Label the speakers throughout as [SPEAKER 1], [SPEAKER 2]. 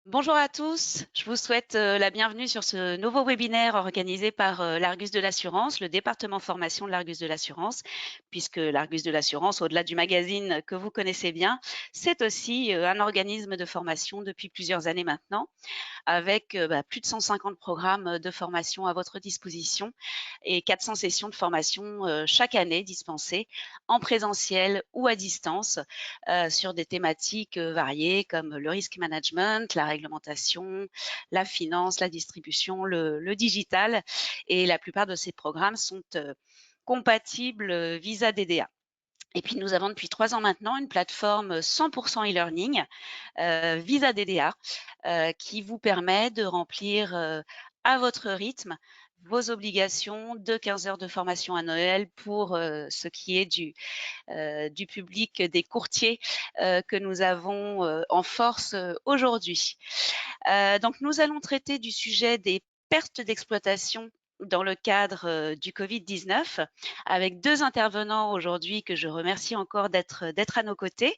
[SPEAKER 1] Bonjour à tous, je vous souhaite la bienvenue sur ce nouveau webinaire organisé par l'Argus de l'Assurance, le département formation de l'Argus de l'Assurance, puisque l'Argus de l'Assurance, au-delà du magazine que vous connaissez bien, c'est aussi un organisme de formation depuis plusieurs années maintenant, avec plus de 150 programmes de formation à votre disposition et 400 sessions de formation chaque année dispensées en présentiel ou à distance sur des thématiques variées comme le risk management, la réglementation, la finance, la distribution, le digital. Et la plupart de ces programmes sont compatibles Visa DDA. Et puis, nous avons depuis 3 ans maintenant une plateforme 100% e-learning, Visa DDA, qui vous permet de remplir à votre rythme vos obligations de 15 heures de formation à Noël pour ce qui est du public des courtiers que nous avons en force aujourd'hui. Donc, nous allons traiter du sujet des pertes d'exploitation dans le cadre du Covid-19 avec 2 intervenants aujourd'hui que je remercie encore d'être à nos côtés.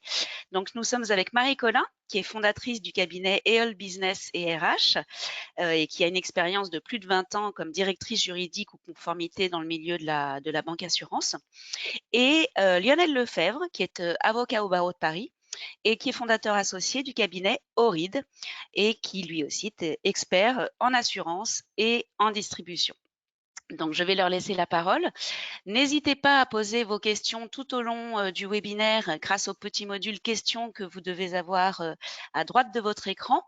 [SPEAKER 1] Donc, nous sommes avec Marie Collin, qui est fondatrice du cabinet EOL Business et RH et qui a une expérience de plus de 20 ans comme directrice juridique ou conformité dans le milieu de la banque assurance. Et Lionel Lefebvre, qui est avocat au barreau de Paris et qui est fondateur associé du cabinet Oride et qui lui aussi est expert en assurance et en distribution. Donc, je vais leur laisser la parole. N'hésitez pas à poser vos questions tout au long du webinaire grâce au petit module questions que vous devez avoir à droite de votre écran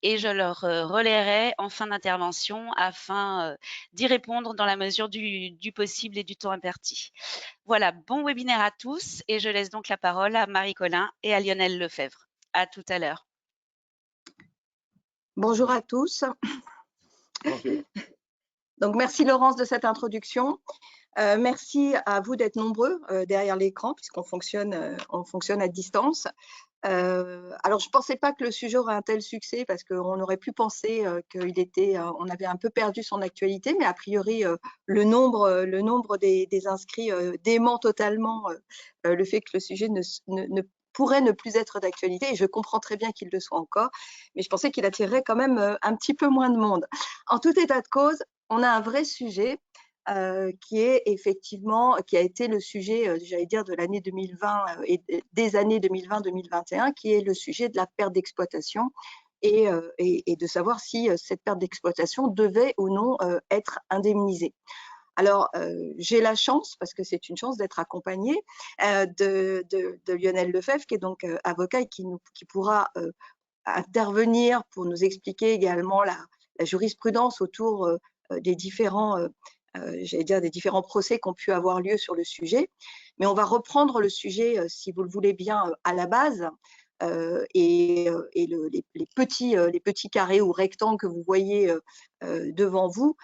[SPEAKER 1] et je leur relayerai en fin d'intervention afin d'y répondre dans la mesure du possible et du temps imparti. Voilà, bon webinaire à tous et je laisse donc la parole à Marie Collin et à Lionel Lefebvre. À tout à l'heure.
[SPEAKER 2] Bonjour à tous.
[SPEAKER 3] Bonjour.
[SPEAKER 2] Donc, merci Laurence de cette introduction. Merci à vous d'être nombreux derrière l'écran puisqu'on fonctionne à distance. Alors, je ne pensais pas que le sujet aurait un tel succès parce qu'on aurait pu penser on avait un peu perdu son actualité, mais a priori, le nombre des inscrits dément totalement le fait que le sujet ne pourrait ne plus être d'actualité, et je comprends très bien qu'il le soit encore, mais je pensais qu'il attirerait quand même un petit peu moins de monde. En tout état de cause, on a un vrai sujet qui est effectivement, qui a été le sujet, j'allais dire, de l'année 2020 et des années 2020-2021, qui est le sujet de la perte d'exploitation et de savoir si cette perte d'exploitation devait ou non être indemnisée. Alors, j'ai la chance, parce que c'est une chance d'être accompagnée, de Lionel Lefebvre, qui est donc avocat et qui pourra intervenir pour nous expliquer également la jurisprudence autour des différents j'allais dire des différents procès qui ont pu avoir lieu sur le sujet. Mais on va reprendre le sujet, si vous le voulez bien, à la base. Les petits carrés ou rectangles que vous voyez devant vous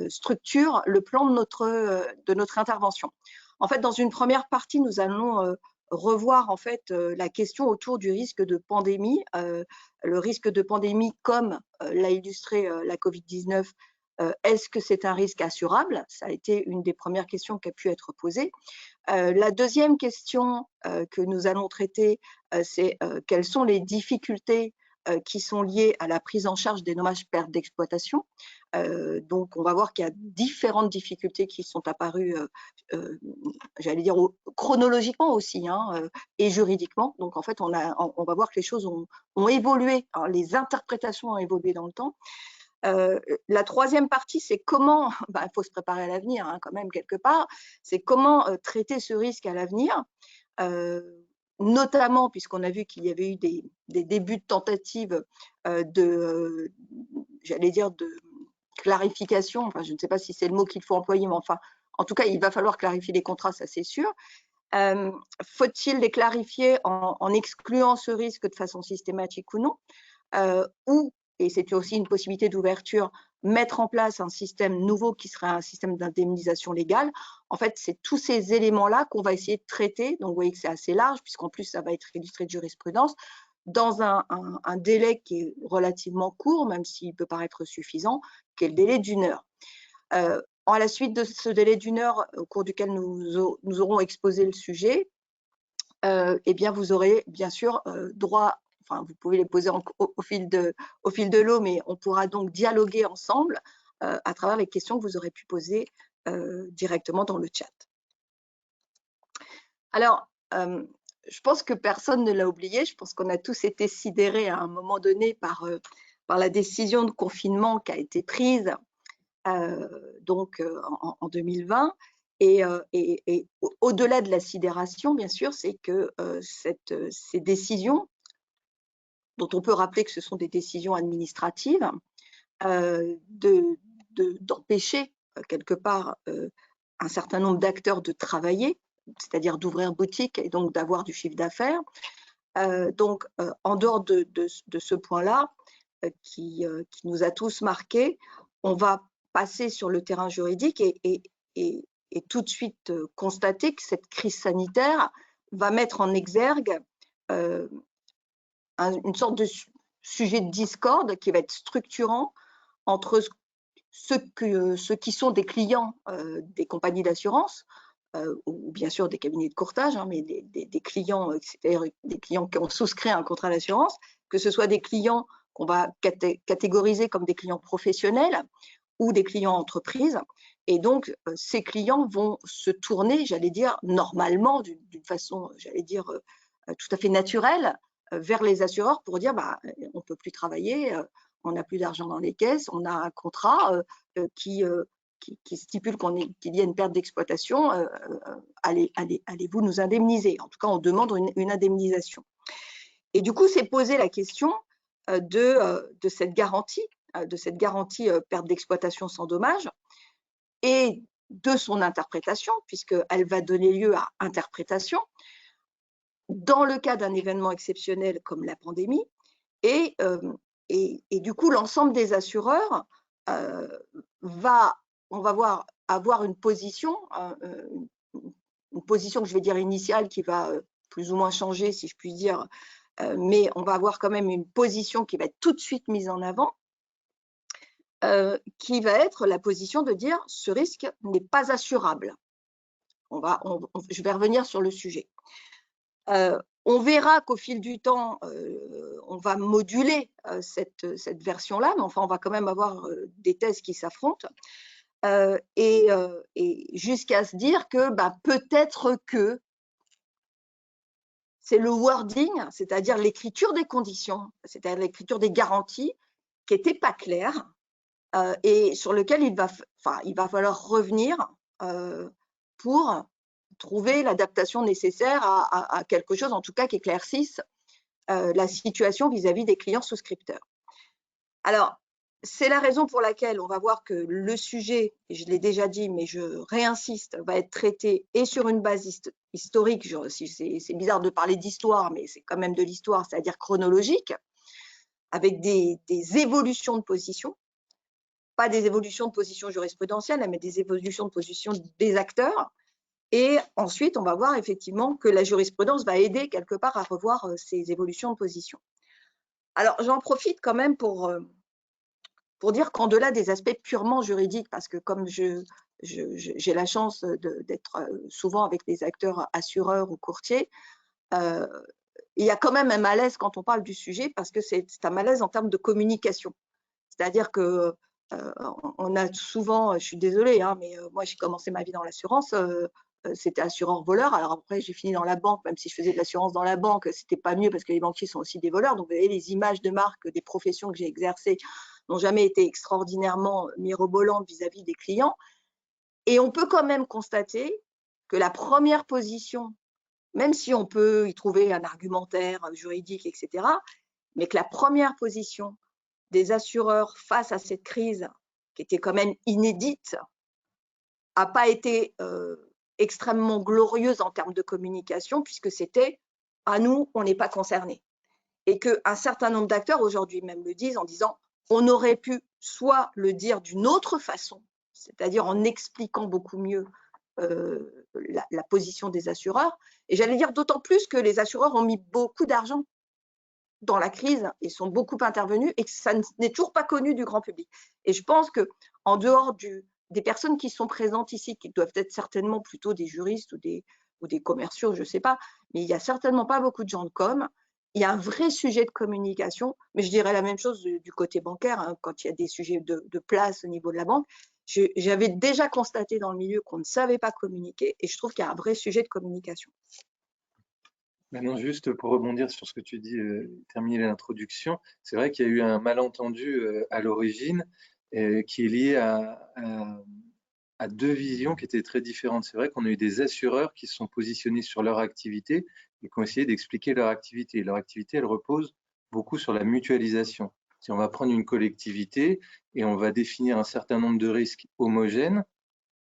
[SPEAKER 2] structurent le plan de notre intervention. En fait, dans une première partie, nous allons revoir en fait la question autour du risque de pandémie. Le risque de pandémie, comme l'a illustré la Covid-19, est-ce que c'est un risque assurable? Ça a été une des premières questions qui a pu être posée. La deuxième question que nous allons traiter, c'est quelles sont les difficultés qui sont liées à la prise en charge des dommages pertes d'exploitation. Donc, on va voir qu'il y a différentes difficultés qui sont apparues, j'allais dire chronologiquement aussi, et juridiquement. Donc, en fait, on va voir que les choses ont évolué, hein, les interprétations ont évolué dans le temps. La troisième partie, c'est comment, il faut se préparer à l'avenir quand même quelque part, c'est comment traiter ce risque à l'avenir, notamment puisqu'on a vu qu'il y avait eu des débuts de tentatives j'allais dire, de clarification, enfin je ne sais pas si c'est le mot qu'il faut employer, mais enfin, en tout cas, il va falloir clarifier les contrats, ça c'est sûr. Faut-il les clarifier en excluant ce risque de façon systématique ou non, ou, et c'est aussi une possibilité d'ouverture, mettre en place un système nouveau qui serait un système d'indemnisation légale. En fait, c'est tous ces éléments-là qu'on va essayer de traiter. Donc, vous voyez que c'est assez large, puisqu'en plus, ça va être illustré de jurisprudence, dans un délai qui est relativement court, même s'il peut paraître suffisant, qui est le délai d'1 heure. À la suite de ce délai d'1 heure, au cours duquel nous aurons exposé le sujet, eh bien, vous aurez bien sûr droit, enfin, vous pouvez les poser au fil de l'eau, mais on pourra donc dialoguer ensemble à travers les questions que vous aurez pu poser directement dans le chat. Alors, je pense que personne ne l'a oublié. Je pense qu'on a tous été sidérés à un moment donné par la décision de confinement qui a été prise donc en 2020. Et au-delà de la sidération, bien sûr, c'est que ces décisions, dont on peut rappeler que ce sont des décisions administratives, d'empêcher quelque part un certain nombre d'acteurs de travailler, c'est-à-dire d'ouvrir boutique et donc d'avoir du chiffre d'affaires. Donc, en dehors de ce point-là, qui nous a tous marqués, on va passer sur le terrain juridique et tout de suite constater que cette crise sanitaire va mettre en exergue une sorte de sujet de discorde qui va être structurant entre ceux qui sont des clients des compagnies d'assurance, ou bien sûr des cabinets de courtage, hein, mais des clients, c'est-à-dire des clients qui ont souscrit un contrat d'assurance, que ce soit des clients qu'on va catégoriser comme des clients professionnels ou des clients entreprises. Et donc, ces clients vont se tourner, j'allais dire, normalement, d'une façon, j'allais dire, tout à fait naturelle, vers les assureurs pour dire bah, on ne peut plus travailler, on n'a plus d'argent dans les caisses, on a un contrat qui stipule qu'il y a une perte d'exploitation, allez-vous nous indemniser? En tout cas, on demande une indemnisation. Et du coup, c'est posé la question de cette garantie perte d'exploitation sans dommage et de son interprétation, puisqu'elle va donner lieu à interprétation dans le cas d'un événement exceptionnel comme la pandémie. Et du coup, l'ensemble des assureurs on va avoir une position que je vais dire initiale qui va plus ou moins changer, si je puis dire, mais on va avoir quand même une position qui va être tout de suite mise en avant, qui va être la position de dire ce risque n'est pas assurable. Je vais revenir sur le sujet. On verra qu'au fil du temps, on va moduler cette version-là, mais enfin, on va quand même avoir des thèses qui s'affrontent. Et jusqu'à se dire que bah, peut-être que c'est le wording, c'est-à-dire l'écriture des conditions, c'est-à-dire l'écriture des garanties qui n'était pas claire et sur lequel il va falloir revenir pour trouver l'adaptation nécessaire à quelque chose, en tout cas qui éclaircisse la situation vis-à-vis des clients souscripteurs. Alors, c'est la raison pour laquelle on va voir que le sujet, et je l'ai déjà dit, mais je réinsiste, va être traité et sur une base historique, c'est bizarre de parler d'histoire, mais c'est quand même de l'histoire, c'est-à-dire chronologique, avec des évolutions de position, pas des évolutions de position jurisprudentielle, mais des évolutions de position des acteurs. Et ensuite, on va voir effectivement que la jurisprudence va aider quelque part à revoir ces évolutions de position. Alors, j'en profite quand même pour dire qu'en-delà des aspects purement juridiques, parce que comme j'ai la chance d'être souvent avec des acteurs assureurs ou courtiers, il y a quand même un malaise quand on parle du sujet, parce que c'est un malaise en termes de communication. C'est-à-dire que on a souvent, je suis désolée, hein, mais moi j'ai commencé ma vie dans l'assurance, c'était assureur-voleur. Alors après, j'ai fini dans la banque, même si je faisais de l'assurance dans la banque, c'était pas mieux parce que les banquiers sont aussi des voleurs. Donc, vous voyez, les images de marque des professions que j'ai exercées n'ont jamais été extraordinairement mirobolantes vis-à-vis des clients. Et on peut quand même constater que la première position, même si on peut y trouver un argumentaire juridique, etc., mais que la première position des assureurs face à cette crise, qui était quand même inédite, n'a pas été extrêmement glorieuse en termes de communication, puisque c'était « à nous, on n'est pas concernés ». Et qu'un certain nombre d'acteurs aujourd'hui même le disent en disant « on aurait pu soit le dire d'une autre façon », c'est-à-dire en expliquant beaucoup mieux la position des assureurs. Et j'allais dire d'autant plus que les assureurs ont mis beaucoup d'argent dans la crise et sont beaucoup intervenus et que ça n'est toujours pas connu du grand public. Et je pense qu'en dehors des personnes qui sont présentes ici, qui doivent être certainement plutôt des juristes ou des commerciaux, je ne sais pas, mais il n'y a certainement pas beaucoup de gens de com. il y a un vrai sujet de communication, mais je dirais la même chose du côté bancaire, hein, quand il y a des sujets de place au niveau de la banque. J'avais déjà constaté dans le milieu qu'on ne savait pas communiquer et je trouve qu'il y a un vrai sujet de communication.
[SPEAKER 4] Maintenant, juste pour rebondir sur ce que tu dis, terminer l'introduction, c'est vrai qu'il y a eu un malentendu à l'origine qui est lié à deux visions qui étaient très différentes. C'est vrai qu'on a eu des assureurs qui se sont positionnés sur leur activité et qui ont essayé d'expliquer leur activité. Leur activité, elle repose beaucoup sur la mutualisation. Si on va prendre une collectivité et on va définir un certain nombre de risques homogènes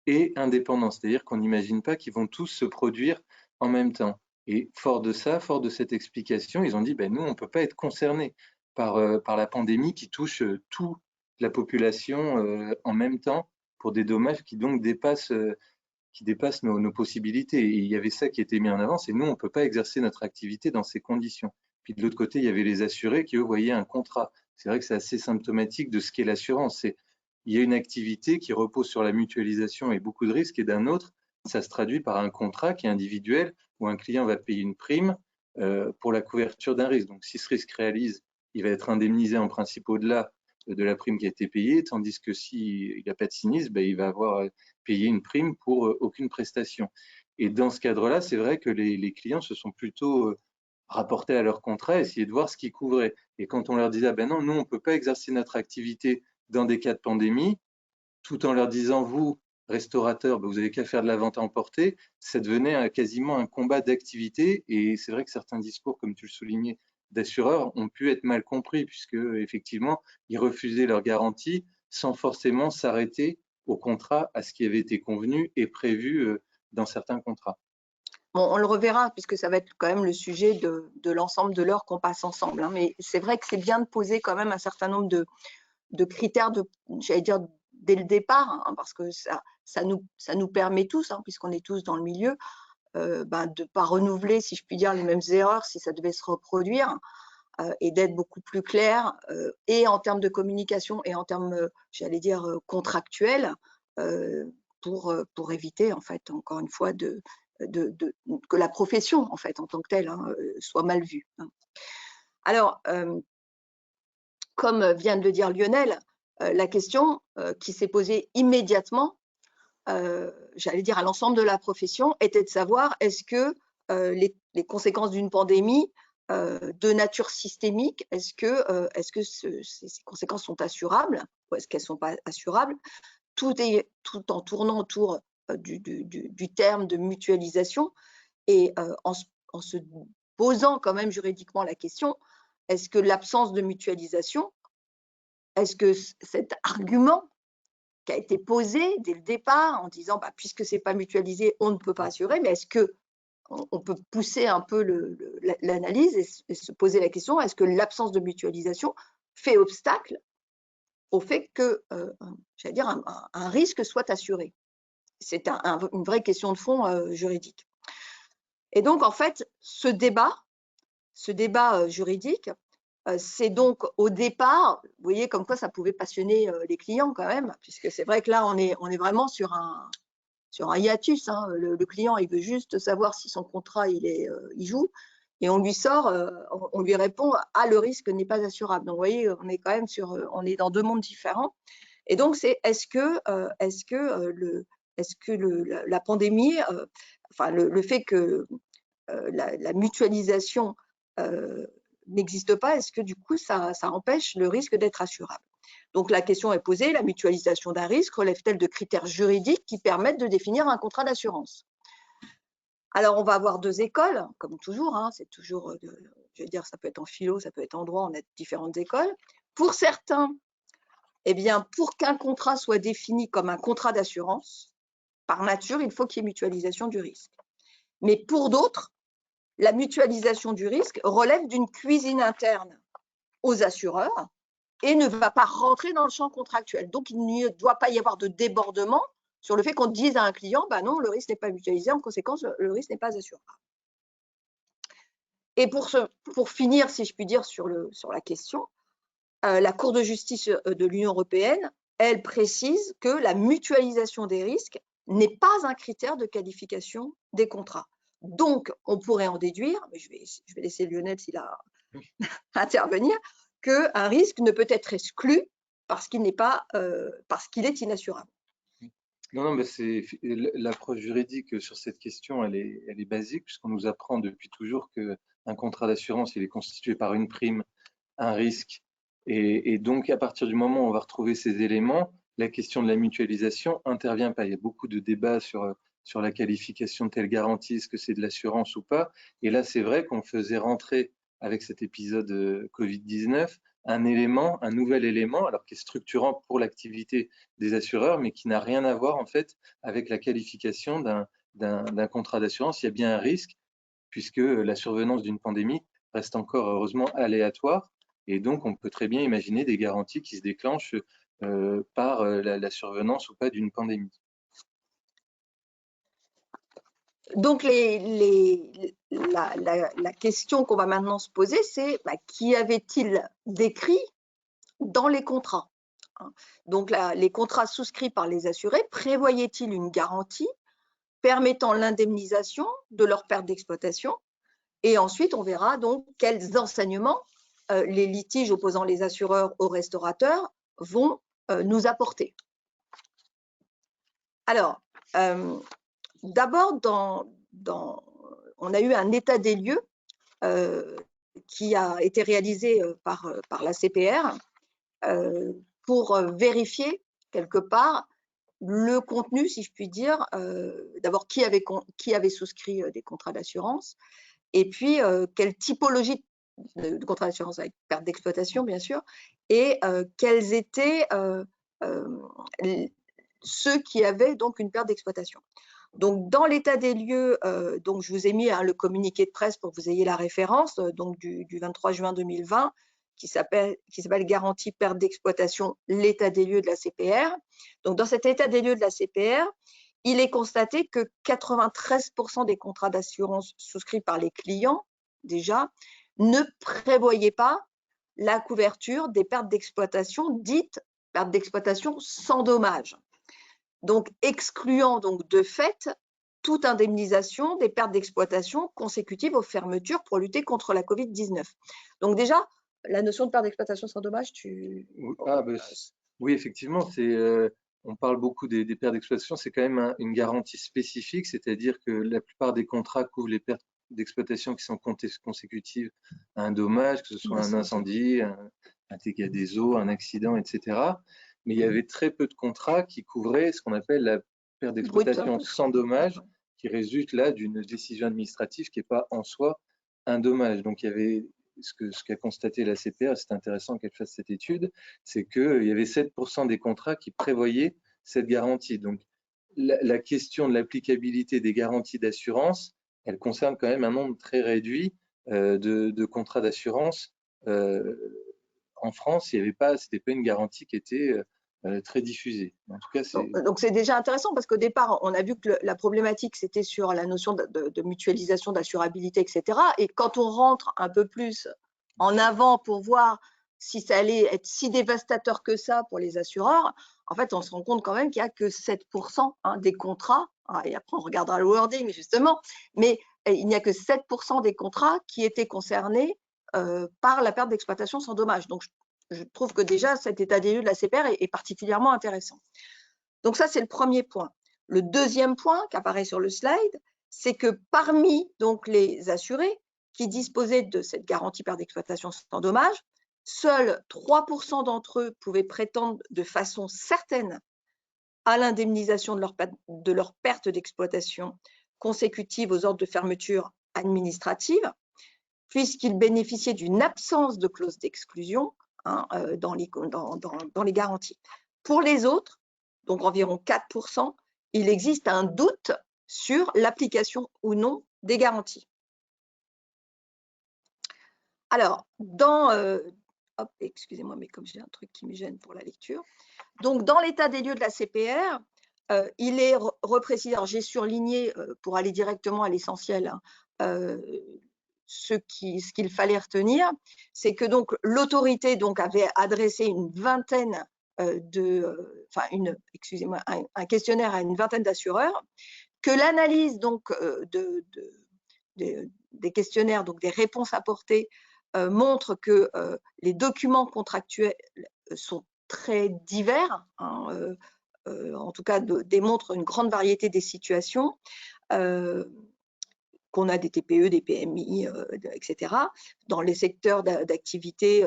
[SPEAKER 4] et indépendants, c'est-à-dire qu'on n'imagine pas qu'ils vont tous se produire en même temps. Et fort de ça, fort de cette explication, ils ont dit, ben, nous, on ne peut pas être concernés par la pandémie qui touche toute la population en même temps pour des dommages qui donc dépassent nos possibilités. Et il y avait ça qui était mis en avant, c'est nous, on ne peut pas exercer notre activité dans ces conditions. Puis de l'autre côté, il y avait les assurés qui, eux, voyaient un contrat. C'est vrai que c'est assez symptomatique de ce qu'est l'assurance. Il y a une activité qui repose sur la mutualisation et beaucoup de risques, et d'un autre, ça se traduit par un contrat qui est individuel, où un client va payer une prime pour la couverture d'un risque. Donc si ce risque réalise, il va être indemnisé en principe au-delà de la prime qui a été payée, tandis que s'il n'a pas de sinistre, ben, il va avoir payé une prime pour aucune prestation. Et dans ce cadre-là, c'est vrai que les clients se sont plutôt rapportés à leur contrat, essayer de voir ce qu'ils couvraient. Et quand on leur disait, ah ben non, nous, on ne peut pas exercer notre activité dans des cas de pandémie, tout en leur disant, vous, restaurateurs, ben, vous n'avez qu'à faire de la vente à emporter, ça devenait quasiment un combat d'activité. Et c'est vrai que certains discours, comme tu le soulignais, d'assureurs ont pu être mal compris, puisque effectivement, ils refusaient leur garantie sans forcément s'arrêter au contrat, à ce qui avait été convenu et prévu dans certains contrats.
[SPEAKER 2] Bon, on le reverra puisque ça va être quand même le sujet de l'ensemble de l'heure qu'on passe ensemble, hein, mais c'est vrai que c'est bien de poser quand même un certain nombre de critères, j'allais dire, dès le départ, hein, parce que ça nous permet tous, hein, puisqu'on est tous dans le milieu, de ne pas renouveler, si je puis dire, les mêmes erreurs si ça devait se reproduire, et d'être beaucoup plus clair, et en termes de communication et en termes, j'allais dire, contractuels, pour éviter, en fait, encore une fois, que la profession, en fait, en tant que telle, hein, soit mal vue, hein. Alors, comme vient de le dire Lionel, la question qui s'est posée immédiatement, j'allais dire à l'ensemble de la profession, était de savoir est-ce que les conséquences d'une pandémie de nature systémique, est-ce que ces conséquences sont assurables ou est-ce qu'elles ne sont pas assurables, tout en tournant autour du terme de mutualisation et en se posant quand même juridiquement la question, est-ce que l'absence de mutualisation, est-ce que cet argument qui a été posé dès le départ en disant puisque ce n'est pas mutualisé, on ne peut pas assurer, mais est-ce qu'on peut pousser un peu l'analyse et se poser la question, est-ce que l'absence de mutualisation fait obstacle au fait que, j'allais dire, un risque soit assuré? C'est une vraie question de fond juridique. Et donc, en fait, ce débat juridique, c'est donc au départ, vous voyez comme quoi ça pouvait passionner les clients quand même, puisque c'est vrai que là, on est vraiment sur un hiatus, hein. Le client, il veut juste savoir si son contrat, il joue, et on lui on lui répond « Ah, le risque n'est pas assurable ». Donc, vous voyez, on est quand même on est dans deux mondes différents. Et donc, c'est est-ce que la pandémie, enfin le fait que la mutualisation n'existe pas, est-ce que du coup ça empêche le risque d'être assurable? Donc la question est posée, la mutualisation d'un risque relève-t-elle de critères juridiques qui permettent de définir un contrat d'assurance? Alors on va avoir deux écoles, comme toujours, hein, c'est toujours, je veux dire, ça peut être en philo, ça peut être en droit, on a différentes écoles. Pour certains, eh bien, pour qu'un contrat soit défini comme un contrat d'assurance, par nature, il faut qu'il y ait mutualisation du risque. Mais pour d'autres, la mutualisation du risque relève d'une cuisine interne aux assureurs et ne va pas rentrer dans le champ contractuel. Donc, il ne doit pas y avoir de débordement sur le fait qu'on dise à un client, non, le risque n'est pas mutualisé, en conséquence, le risque n'est pas assurable. Et pour finir, si je puis dire, sur la question, la Cour de justice de l'Union européenne, elle précise que la mutualisation des risques n'est pas un critère de qualification des contrats. Donc, on pourrait en déduire, mais je vais laisser Lionel s'il a intervenir qu'un risque ne peut être exclu parce qu'il est inassurable.
[SPEAKER 4] Non, non, mais l'approche juridique sur cette question, elle est basique, puisqu'on nous apprend depuis toujours qu'un contrat d'assurance, il est constitué par une prime, un risque. Et donc, à partir du moment où on va retrouver ces éléments, la question de la mutualisation intervient pas. Il y a beaucoup de débats sur la qualification de telle garantie, est-ce que c'est de l'assurance ou pas. Et là, c'est vrai qu'on faisait rentrer, avec cet épisode Covid-19, un nouvel élément, alors qui est structurant pour l'activité des assureurs, mais qui n'a rien à voir en fait avec la qualification d'un contrat d'assurance. Il y a bien un risque, puisque la survenance d'une pandémie reste encore heureusement aléatoire, et donc on peut très bien imaginer des garanties qui se déclenchent par la survenance ou pas d'une pandémie.
[SPEAKER 2] Donc, la question qu'on va maintenant se poser, c'est qui avait-il décrit dans les contrats? Donc, les contrats souscrits par les assurés prévoyaient-ils une garantie permettant l'indemnisation de leur perte d'exploitation? Et ensuite, on verra donc quels enseignements les litiges opposant les assureurs aux restaurateurs vont nous apporter. Alors, d'abord, on a eu un état des lieux qui a été réalisé par la CPR pour vérifier quelque part le contenu, si je puis dire, d'abord qui avait souscrit des contrats d'assurance, et puis quelle typologie de contrats d'assurance avec perte d'exploitation, bien sûr, et quels étaient ceux qui avaient donc une perte d'exploitation. Donc, dans l'état des lieux, donc je vous ai mis le communiqué de presse pour que vous ayez la référence, donc du 23 juin 2020, qui s'appelle Garantie perte d'exploitation, l'état des lieux de la CPR. Donc, dans cet état des lieux de la CPR, il est constaté que 93% des contrats d'assurance souscrits par les clients, déjà, ne prévoyaient pas la couverture des pertes d'exploitation dites pertes d'exploitation sans dommage. Donc, excluant donc de fait toute indemnisation des pertes d'exploitation consécutives aux fermetures pour lutter contre la Covid-19. Donc déjà, la notion de perte d'exploitation sans dommage,
[SPEAKER 4] oui, effectivement, on parle beaucoup des pertes d'exploitation, c'est quand même une garantie spécifique, c'est-à-dire que la plupart des contrats couvrent les pertes d'exploitation qui sont consécutives à un dommage, que ce soit un incendie, un dégât des eaux, un accident, etc. Mais il y avait très peu de contrats qui couvraient ce qu'on appelle la perte d'exploitation sans dommage, qui résulte là d'une décision administrative qui n'est pas en soi un dommage. Donc il y avait ce qu'a constaté la CPR, c'est intéressant qu'elle fasse cette étude, c'est qu'il y avait 7% des contrats qui prévoyaient cette garantie. Donc la question de l'applicabilité des garanties d'assurance, elle concerne quand même un nombre très réduit de contrats d'assurance. En France, c'était pas une garantie qui était très diffusée. En tout cas,
[SPEAKER 2] donc c'est déjà intéressant parce qu'au départ, on a vu que la problématique, c'était sur la notion de mutualisation, d'assurabilité, etc. Et quand on rentre un peu plus en avant pour voir si ça allait être si dévastateur que ça pour les assureurs, en fait, on se rend compte quand même qu'il n'y a que 7% des contrats, et après on regardera le wording justement, mais il n'y a que 7% des contrats qui étaient concernés par la perte d'exploitation sans dommage. Donc, je trouve que déjà, cet état des lieux de la CPR est particulièrement intéressant. Donc ça, c'est le premier point. Le deuxième point qui apparaît sur le slide, c'est que parmi donc, les assurés qui disposaient de cette garantie perte d'exploitation sans dommage, seuls 3% d'entre eux pouvaient prétendre de façon certaine à l'indemnisation de leur perte d'exploitation consécutive aux ordres de fermeture administrative, puisqu'ils bénéficiaient d'une absence de clause d'exclusion dans les garanties. Pour les autres, donc environ 4%, il existe un doute sur l'application ou non des garanties. Alors, excusez-moi, mais comme j'ai un truc qui me gêne pour la lecture. Donc, dans l'état des lieux de la CPR, il est reprécisé, alors j'ai surligné pour aller directement à l'essentiel, ce qu'il fallait retenir, c'est que donc l'autorité avait adressé une vingtaine un questionnaire à une vingtaine d'assureurs, que l'analyse donc des questionnaires, donc des réponses apportées, montre que les documents contractuels sont très divers, hein, en tout cas démontrent une grande variété des situations, qu'on a des TPE, des PMI, etc., dans les secteurs d'activité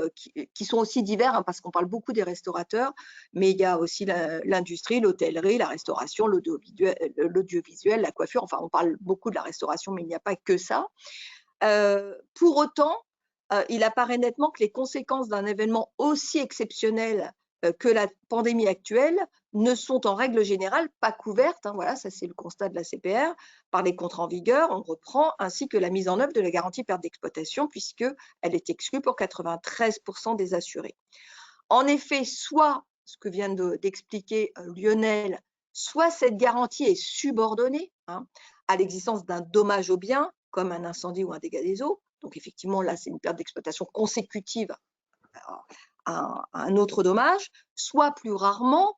[SPEAKER 2] qui sont aussi divers, hein, parce qu'on parle beaucoup des restaurateurs, mais il y a aussi l'industrie, l'hôtellerie, la restauration, l'audiovisuel, la coiffure, enfin on parle beaucoup de la restauration, mais il n'y a pas que ça. Pour autant, il apparaît nettement que les conséquences d'un événement aussi exceptionnel que la pandémie actuelle ne sont en règle générale pas couvertes, hein, voilà, ça c'est le constat de la CPR, par les contrats en vigueur, on reprend, ainsi que la mise en œuvre de la garantie perte d'exploitation, puisqu'elle est exclue pour 93% des assurés. En effet, soit, ce que vient d'expliquer Lionel, soit cette garantie est subordonnée, hein, à l'existence d'un dommage au bien, comme un incendie ou un dégât des eaux. Donc effectivement, là, c'est une perte d'exploitation consécutive à un autre dommage, soit plus rarement,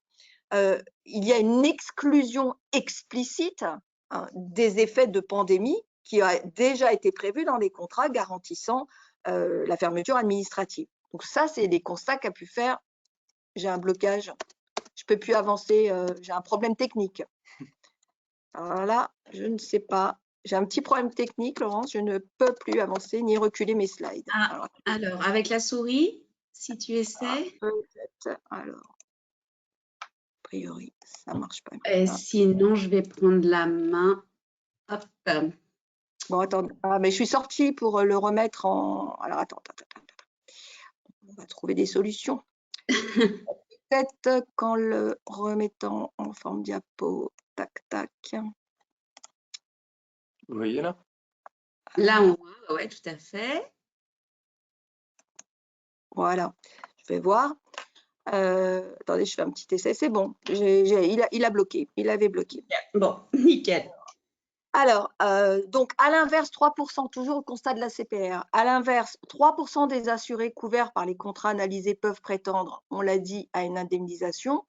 [SPEAKER 2] il y a une exclusion explicite, hein, des effets de pandémie qui a déjà été prévue dans les contrats garantissant la fermeture administrative. Donc ça, c'est des constats qu'a pu faire. J'ai un blocage, je ne peux plus avancer, j'ai un problème technique. Alors là, je ne sais pas. J'ai un petit problème technique, Laurence, je ne peux plus avancer ni reculer mes slides.
[SPEAKER 5] Ah, alors, avec la souris, si tu essaies.
[SPEAKER 2] Peut-être, alors, a priori, ça ne marche pas.
[SPEAKER 5] Sinon, je vais prendre la main. Hop.
[SPEAKER 2] Bon, attends, mais je suis sortie pour le remettre en… Alors, attends. On va trouver des solutions. Peut-être qu'en le remettant en forme diapo, tac, tac.
[SPEAKER 4] Vous voyez là?
[SPEAKER 5] Là, on voit, ouais, tout à fait.
[SPEAKER 2] Voilà, je vais voir. Attendez, je fais un petit essai. C'est bon, il a bloqué, il avait bloqué.
[SPEAKER 5] Bon, nickel.
[SPEAKER 2] Alors, donc à l'inverse, 3%, toujours au constat de la CPR, à l'inverse, 3% des assurés couverts par les contrats analysés peuvent prétendre, on l'a dit, à une indemnisation.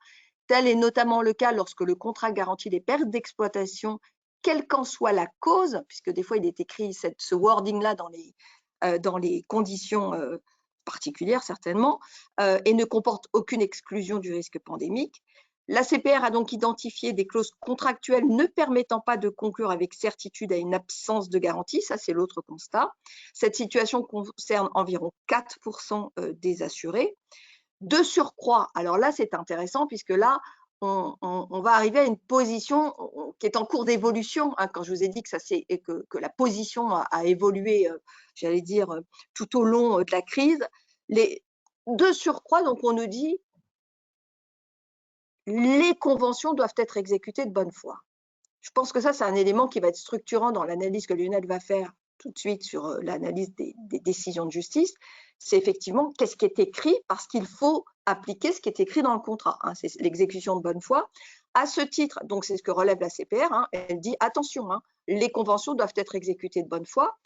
[SPEAKER 2] Tel est notamment le cas lorsque le contrat garantit des pertes d'exploitation, quelle qu'en soit la cause, puisque des fois il est écrit ce wording-là dans les conditions particulières certainement, et ne comporte aucune exclusion du risque pandémique. La CPR a donc identifié des clauses contractuelles ne permettant pas de conclure avec certitude à une absence de garantie, ça c'est l'autre constat. Cette situation concerne environ 4% des assurés. De surcroît, alors là c'est intéressant puisque là on va arriver à une position qui est en cours d'évolution, hein, quand je vous ai dit que la position a évolué, j'allais dire, tout au long de la crise. De surcroît, donc on nous dit les conventions doivent être exécutées de bonne foi. Je pense que ça, c'est un élément qui va être structurant dans l'analyse que Lionel va faire tout de suite sur l'analyse des décisions de justice. C'est effectivement qu'est-ce qui est écrit, parce qu'il faut appliquer ce qui est écrit dans le contrat, hein, c'est l'exécution de bonne foi. À ce titre, donc c'est ce que relève la CPR, hein, elle dit attention, hein, les conventions doivent être exécutées de bonne foi.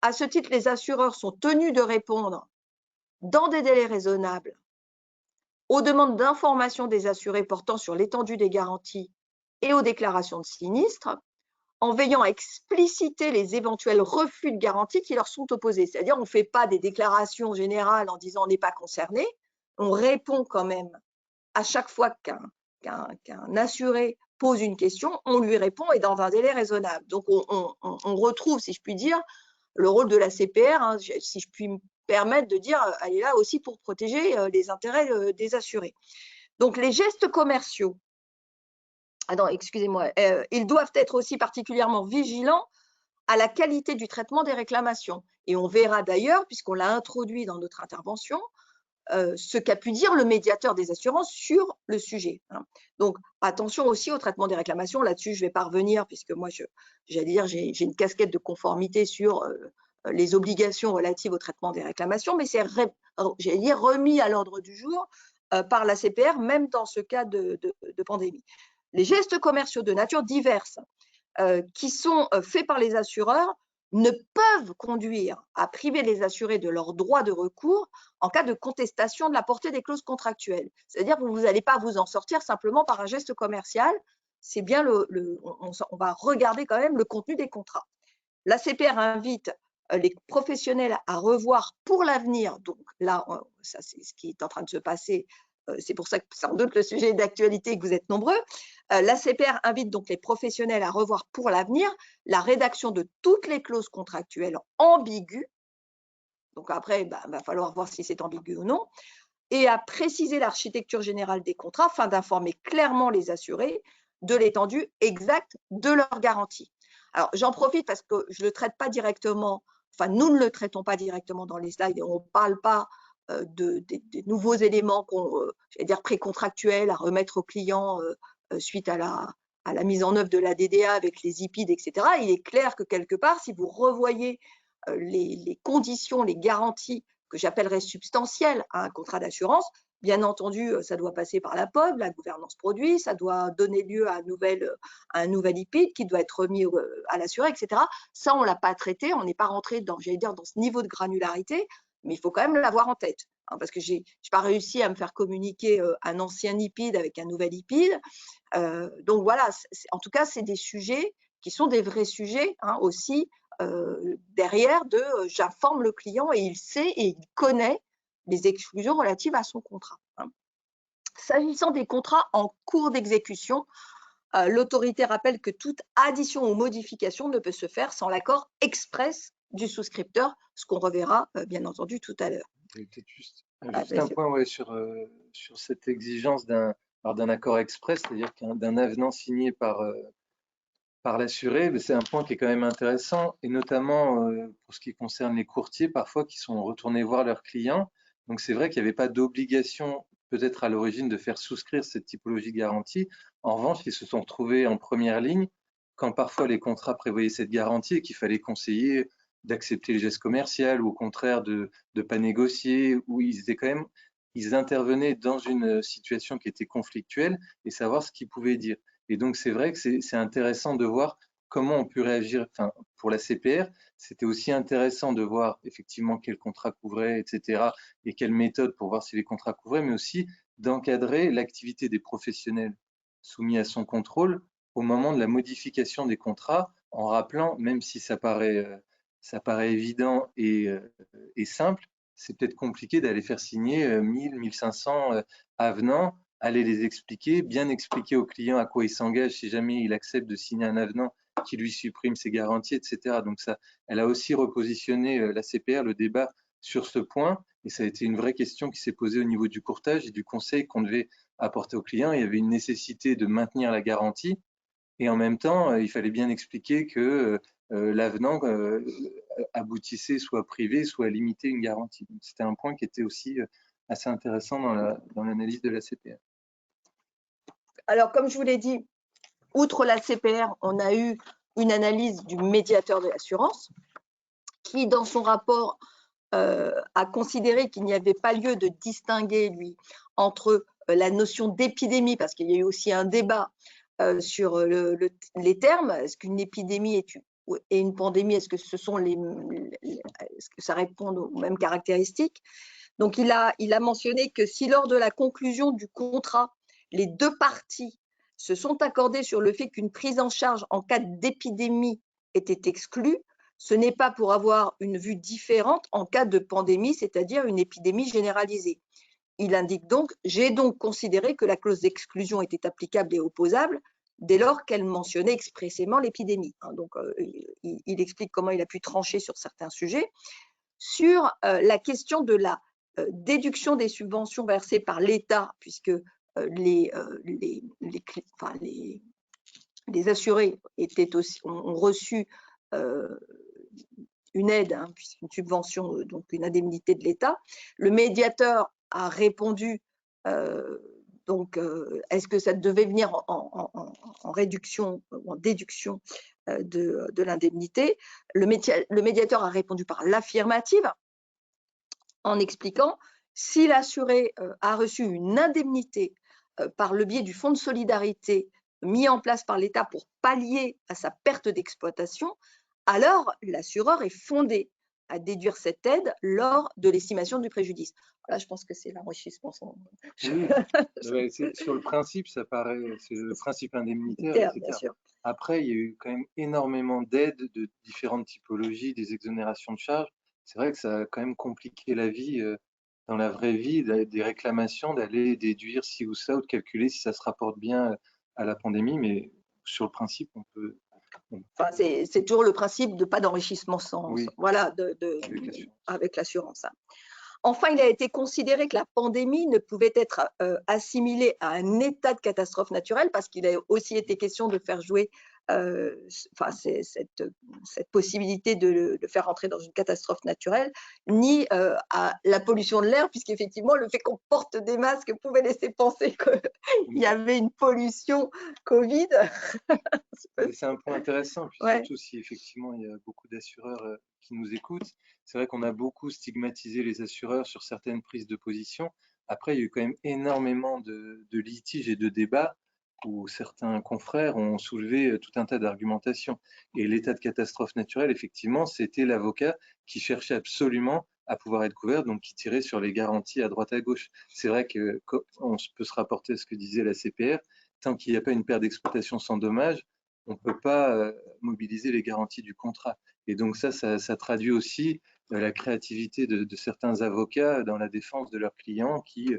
[SPEAKER 2] À ce titre, les assureurs sont tenus de répondre dans des délais raisonnables aux demandes d'information des assurés portant sur l'étendue des garanties et aux déclarations de sinistres, en veillant à expliciter les éventuels refus de garantie qui leur sont opposés. C'est-à-dire, on ne fait pas des déclarations générales en disant on n'est pas concerné, on répond quand même à chaque fois qu'un assuré pose une question, on lui répond et dans un délai raisonnable. Donc, on retrouve, si je puis dire, le rôle de la CPR, hein, si je puis me permettre de dire, elle est là aussi pour protéger les intérêts des assurés. Donc, les gestes commerciaux, excusez-moi, ils doivent être aussi particulièrement vigilants à la qualité du traitement des réclamations. Et on verra d'ailleurs, puisqu'on l'a introduit dans notre intervention, ce qu'a pu dire le médiateur des assurances sur le sujet. Hein. Donc, attention aussi au traitement des réclamations. Là-dessus, je ne vais pas revenir, puisque moi, j'allais dire, j'ai une casquette de conformité sur les obligations relatives au traitement des réclamations, mais c'est, j'allais dire, remis à l'ordre du jour par la CPR, même dans ce cas de pandémie. Les gestes commerciaux de nature diverse qui sont faits par les assureurs ne peuvent conduire à priver les assurés de leur droit de recours en cas de contestation de la portée des clauses contractuelles. C'est-à-dire que vous n'allez pas vous en sortir simplement par un geste commercial, c'est bien on va regarder quand même le contenu des contrats. La CPR invite les professionnels à revoir pour l'avenir. Donc là, ça c'est ce qui est en train de se passer. C'est pour ça que sans doute le sujet est d'actualité et que vous êtes nombreux. L'ACPR invite donc les professionnels à revoir pour l'avenir la rédaction de toutes les clauses contractuelles ambiguës. Donc après, va falloir voir si c'est ambigu ou non. Et à préciser l'architecture générale des contrats afin d'informer clairement les assurés de l'étendue exacte de leur garantie. Alors, j'en profite parce que je ne le traite pas directement, enfin, nous ne le traitons pas directement dans les slides et on ne parle pas des nouveaux éléments j'allais dire précontractuels à remettre aux clients suite à la mise en œuvre de la DDA avec les IPID, etc. Il est clair que quelque part, si vous revoyez les conditions, les garanties que j'appellerais substantielles à un contrat d'assurance, bien entendu, ça doit passer par la POB, la gouvernance produit, ça doit donner lieu à un nouvel IPID qui doit être remis à l'assuré, etc. Ça, on ne l'a pas traité, on n'est pas rentré dans, j'allais dire, dans ce niveau de granularité, mais il faut quand même l'avoir en tête, hein, parce que je n'ai pas réussi à me faire communiquer un ancien IPID avec un nouvel IPID. Donc voilà, en tout cas, c'est des sujets qui sont des vrais sujets hein, aussi derrière j'informe le client et il sait et il connaît les exclusions relatives à son contrat. Hein. S'agissant des contrats en cours d'exécution, l'autorité rappelle que toute addition ou modification ne peut se faire sans l'accord express du souscripteur, ce qu'on reverra bien entendu tout à l'heure.
[SPEAKER 4] Peut-être juste un point sur cette exigence d'un accord express, c'est-à-dire d'un avenant signé par l'assuré. C'est un point qui est quand même intéressant, et notamment pour ce qui concerne les courtiers, parfois qui sont retournés voir leurs clients. Donc c'est vrai qu'il n'y avait pas d'obligation peut-être à l'origine de faire souscrire cette typologie de garantie. En revanche, ils se sont retrouvés en première ligne quand parfois les contrats prévoyaient cette garantie et qu'il fallait conseiller d'accepter le geste commercial ou au contraire de ne pas négocier, où ils intervenaient dans une situation qui était conflictuelle et savoir ce qu'ils pouvaient dire. Et donc, c'est vrai que c'est intéressant de voir comment on peut réagir. Enfin, pour la CPR, c'était aussi intéressant de voir effectivement quel contrat couvrait, etc. et quelle méthode pour voir si les contrats couvraient, mais aussi d'encadrer l'activité des professionnels soumis à son contrôle au moment de la modification des contrats, en rappelant, même si ça paraît évident et simple, c'est peut-être compliqué d'aller faire signer 1000, 1500 avenants, aller les expliquer, bien expliquer au client à quoi il s'engage si jamais il accepte de signer un avenant qui lui supprime ses garanties, etc. Donc ça, elle a aussi repositionné la CPR, le débat sur ce point, et ça a été une vraie question qui s'est posée au niveau du courtage et du conseil qu'on devait apporter au client. Il y avait une nécessité de maintenir la garantie, et en même temps, il fallait bien expliquer que l'avenant aboutissait soit privé, soit limité une garantie. C'était un point qui était aussi assez intéressant dans l'analyse de la CPR.
[SPEAKER 2] Alors, comme je vous l'ai dit, outre la CPR, on a eu une analyse du médiateur de l'assurance qui, dans son rapport, a considéré qu'il n'y avait pas lieu de distinguer, lui, entre la notion d'épidémie, parce qu'il y a eu aussi un débat sur les termes. Est-ce qu'une épidémie et une pandémie, est-ce que est-ce que ça répond aux mêmes caractéristiques? Donc, il a mentionné que si lors de la conclusion du contrat, les deux parties se sont accordées sur le fait qu'une prise en charge en cas d'épidémie était exclue, ce n'est pas pour avoir une vue différente en cas de pandémie, c'est-à-dire une épidémie généralisée. Il indique donc « J'ai donc considéré que la clause d'exclusion était applicable et opposable dès lors qu'elle mentionnait expressément l'épidémie. » Donc, il explique comment il a pu trancher sur certains sujets. Sur la question de la déduction des subventions versées par l'État, puisque les assurés ont reçu une aide, une subvention, donc une indemnité de l'État. Le médiateur a répondu, est-ce que ça devait venir en réduction ou en déduction de l'indemnité? Le médiateur a répondu par l'affirmative en expliquant si l'assuré a reçu une indemnité par le biais du fonds de solidarité mis en place par l'État pour pallier à sa perte d'exploitation, alors l'assureur est fondé à déduire cette aide lors de l'estimation du préjudice. Là, je pense que c'est l'enrichissement sans.
[SPEAKER 4] Oui, ouais, sur le principe, ça paraît, c'est le principe indemnitaire,
[SPEAKER 2] Bien
[SPEAKER 4] etc.
[SPEAKER 2] sûr.
[SPEAKER 4] Après, il y a eu quand même énormément d'aides de différentes typologies, des exonérations de charges. C'est vrai que ça a quand même compliqué la vie dans la vraie vie, des réclamations, d'aller déduire ci ou ça, ou de calculer si ça se rapporte bien à la pandémie. Mais sur le principe, on peut.
[SPEAKER 2] Enfin, c'est toujours le principe de pas d'enrichissement sans,
[SPEAKER 4] Oui,
[SPEAKER 2] voilà, avec l'assurance. Enfin, il a été considéré que la pandémie ne pouvait être assimilée à un état de catastrophe naturelle parce qu'il a aussi été question de faire jouer cette possibilité de le faire entrer dans une catastrophe naturelle, ni à la pollution de l'air, puisqu'effectivement, le fait qu'on porte des masques pouvait laisser penser qu'il y avait une pollution Covid.
[SPEAKER 4] C'est un point intéressant, puis
[SPEAKER 2] Ouais.
[SPEAKER 4] surtout si effectivement il y a beaucoup d'assureurs qui nous écoutent. C'est vrai qu'on a beaucoup stigmatisé les assureurs sur certaines prises de position. Après, il y a eu quand même énormément de litiges et de débats où certains confrères ont soulevé tout un tas d'argumentations. Et l'état de catastrophe naturelle, effectivement, c'était l'avocat qui cherchait absolument à pouvoir être couvert, donc qui tirait sur les garanties à droite à gauche. C'est vrai qu'on peut se rapporter à ce que disait la CPR, tant qu'il n'y a pas une perte d'exploitation sans dommage, on ne peut pas mobiliser les garanties du contrat. Et donc ça traduit aussi la créativité de certains avocats dans la défense de leurs clients qui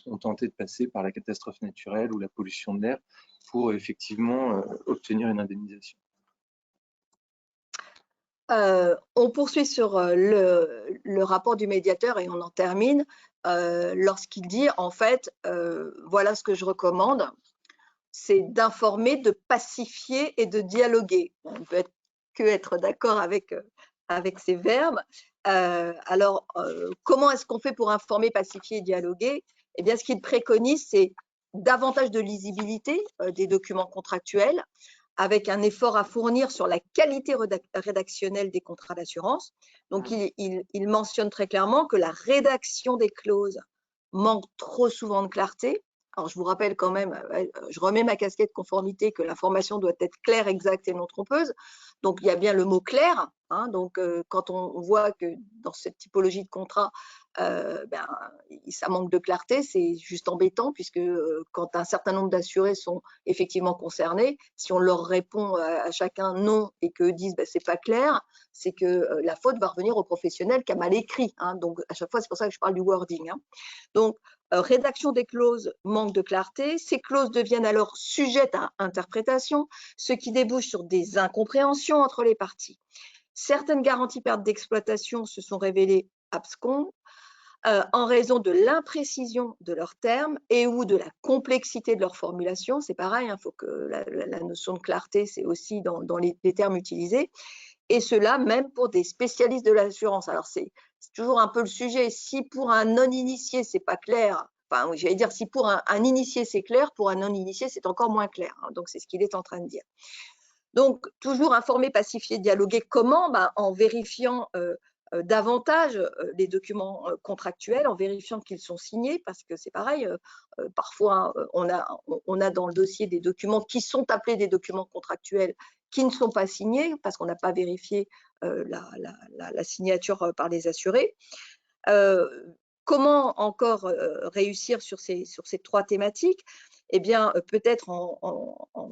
[SPEAKER 4] ont tenté de passer par la catastrophe naturelle ou la pollution de l'air pour effectivement obtenir une indemnisation.
[SPEAKER 2] On poursuit sur le rapport du médiateur et on en termine lorsqu'il dit, en fait, voilà ce que je recommande, c'est d'informer, de pacifier et de dialoguer. On ne peut être d'accord avec ces verbes. Alors, comment est-ce qu'on fait pour informer, pacifier et dialoguer? Eh bien, ce qu'il préconise, c'est davantage de lisibilité des documents contractuels, avec un effort à fournir sur la qualité rédactionnelle des contrats d'assurance. Donc, il mentionne très clairement que la rédaction des clauses manque trop souvent de clarté. Alors, je vous rappelle quand même, je remets ma casquette conformité, que l'information doit être claire, exacte et non trompeuse. Donc, il y a bien le mot clair. Donc, quand on voit que dans cette typologie de contrat, ça manque de clarté, c'est juste embêtant, puisque quand un certain nombre d'assurés sont effectivement concernés, si on leur répond à chacun non et qu'eux disent c'est pas clair, c'est que la faute va revenir au professionnel qui a mal écrit. Donc, à chaque fois, c'est pour ça que je parle du wording. Donc, rédaction des clauses, manque de clarté. Ces clauses deviennent alors sujettes à interprétation, ce qui débouche sur des incompréhensions entre les parties. Certaines garanties perte d'exploitation se sont révélées absconses en raison de l'imprécision de leurs termes et ou de la complexité de leur formulation. C'est pareil, il faut que la notion de clarté, c'est aussi dans les termes utilisés. Et cela même pour des spécialistes de l'assurance. Alors, c'est toujours un peu le sujet. Si pour un non-initié, c'est pas clair, enfin, j'allais dire, si pour un initié, c'est clair, pour un non-initié, c'est encore moins clair. Donc, c'est ce qu'il est en train de dire. Donc, toujours informer, pacifier, dialoguer. Comment? En vérifiant davantage les documents contractuels, en vérifiant qu'ils sont signés, parce que c'est pareil, parfois on a dans le dossier des documents qui sont appelés des documents contractuels qui ne sont pas signés, parce qu'on n'a pas vérifié la signature par les assurés. Comment encore réussir sur ces 3 thématiques? Eh bien, peut-être en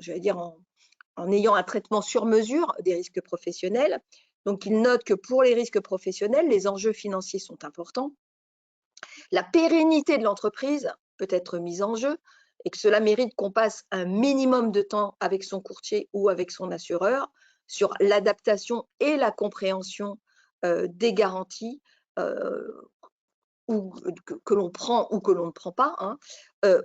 [SPEAKER 2] ayant un traitement sur mesure des risques professionnels. Donc, il note que pour les risques professionnels, les enjeux financiers sont importants. La pérennité de l'entreprise peut être mise en jeu et que cela mérite qu'on passe un minimum de temps avec son courtier ou avec son assureur sur l'adaptation et la compréhension des garanties que l'on prend ou que l'on ne prend pas,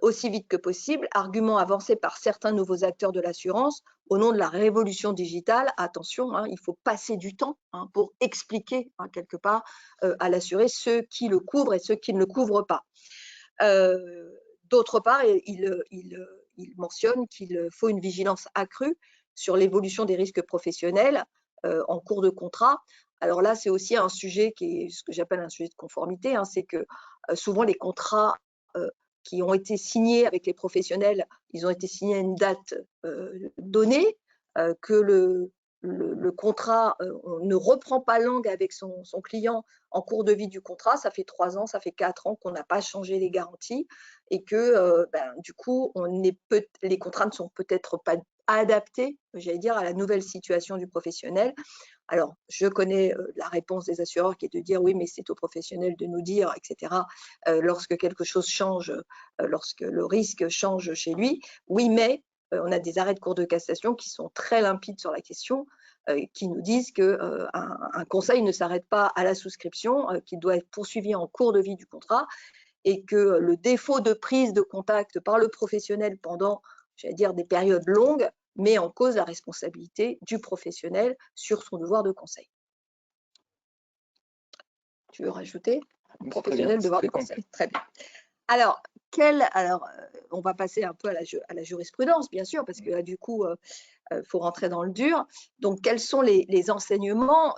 [SPEAKER 2] aussi vite que possible. Argument avancé par certains nouveaux acteurs de l'assurance au nom de la révolution digitale. Attention, il faut passer du temps pour expliquer quelque part à l'assuré ceux qui le couvrent et ceux qui ne le couvrent pas. D'autre part, il mentionne qu'il faut une vigilance accrue sur l'évolution des risques professionnels en cours de contrat. Alors là, c'est aussi un sujet qui est ce que j'appelle un sujet de conformité, c'est que souvent les contrats qui ont été signés avec les professionnels, ils ont été signés à une date donnée, que le contrat, on ne reprend pas langue avec son client en cours de vie du contrat. Ça fait 3 ans, ça fait 4 ans qu'on n'a pas changé les garanties et que du coup, les contrats ne sont peut-être pas adaptés, j'allais dire, à la nouvelle situation du professionnel. Alors, je connais la réponse des assureurs qui est de dire oui, mais c'est au professionnel de nous dire, etc., lorsque quelque chose change, lorsque le risque change chez lui. Oui, mais on a des arrêts de Cour de cassation qui sont très limpides sur la question, qui nous disent qu'un conseil ne s'arrête pas à la souscription, qu'il doit être poursuivi en cours de vie du contrat et que le défaut de prise de contact par le professionnel pendant, j'allais dire, des périodes longues, met en cause la responsabilité du professionnel sur son devoir de conseil. Tu veux rajouter? Professionnel, devoir de conseil. Très bien. Alors, on va passer un peu à la jurisprudence, bien sûr, parce que là, du coup, faut rentrer dans le dur. Donc, quels sont les enseignements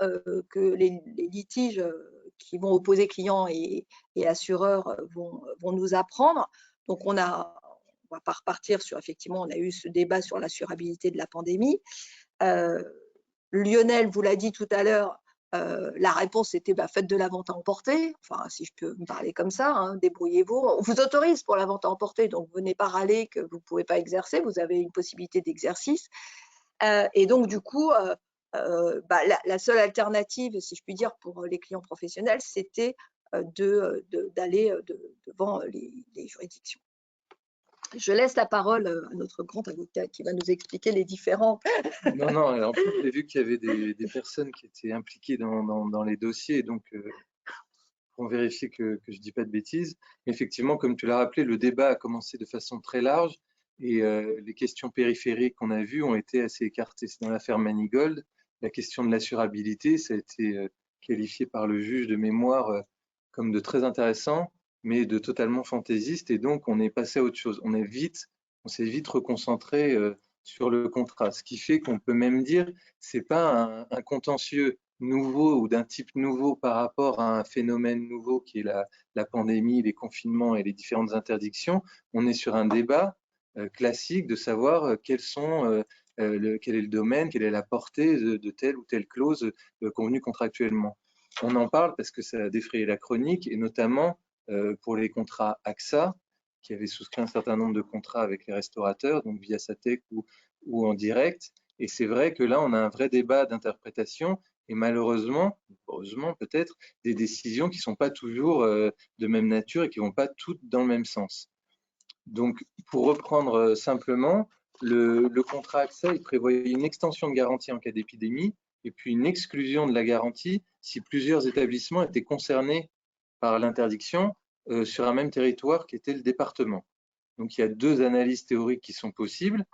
[SPEAKER 2] que les litiges qui vont opposer clients et assureurs vont nous apprendre? Donc, on va pas repartir sur, effectivement, on a eu ce débat sur l'assurabilité de la pandémie. Lionel vous l'a dit tout à l'heure, la réponse était faites de la vente à emporter, enfin si je peux me parler comme ça, hein, débrouillez-vous. On vous autorise pour la vente à emporter, donc venez pas râler que vous ne pouvez pas exercer, vous avez une possibilité d'exercice. Et donc du coup, la seule alternative, si je puis dire, pour les clients professionnels, c'était d'aller devant les juridictions. Je laisse la parole à notre grand avocat qui va nous expliquer les différents.
[SPEAKER 4] Non, en plus, j'ai vu qu'il y avait des personnes qui étaient impliquées dans les dossiers, donc pour vérifier que je ne dis pas de bêtises. Effectivement, comme tu l'as rappelé, le débat a commencé de façon très large et les questions périphériques qu'on a vues ont été assez écartées. C'est dans l'affaire Manigold, la question de l'assurabilité, ça a été qualifié par le juge de mémoire comme de très intéressant, mais de totalement fantaisiste, et donc on est passé à autre chose. On s'est vite reconcentré sur le contrat, ce qui fait qu'on peut même dire c'est pas un contentieux nouveau ou d'un type nouveau par rapport à un phénomène nouveau qui est la pandémie, les confinements et les différentes interdictions. On est sur un débat classique de savoir quel est le domaine, quelle est la portée de telle ou telle clause convenue contractuellement. On en parle parce que ça a défrayé la chronique, et notamment pour les contrats AXA, qui avaient souscrit un certain nombre de contrats avec les restaurateurs, donc via Satec ou en direct. Et c'est vrai que là, on a un vrai débat d'interprétation et malheureusement, heureusement peut-être, des décisions qui ne sont pas toujours de même nature et qui ne vont pas toutes dans le même sens. Donc, pour reprendre simplement, le contrat AXA, il prévoyait une extension de garantie en cas d'épidémie et puis une exclusion de la garantie si plusieurs établissements étaient concernés par l'interdiction sur un même territoire qui était le département. Donc, il y a deux analyses théoriques qui sont possibles,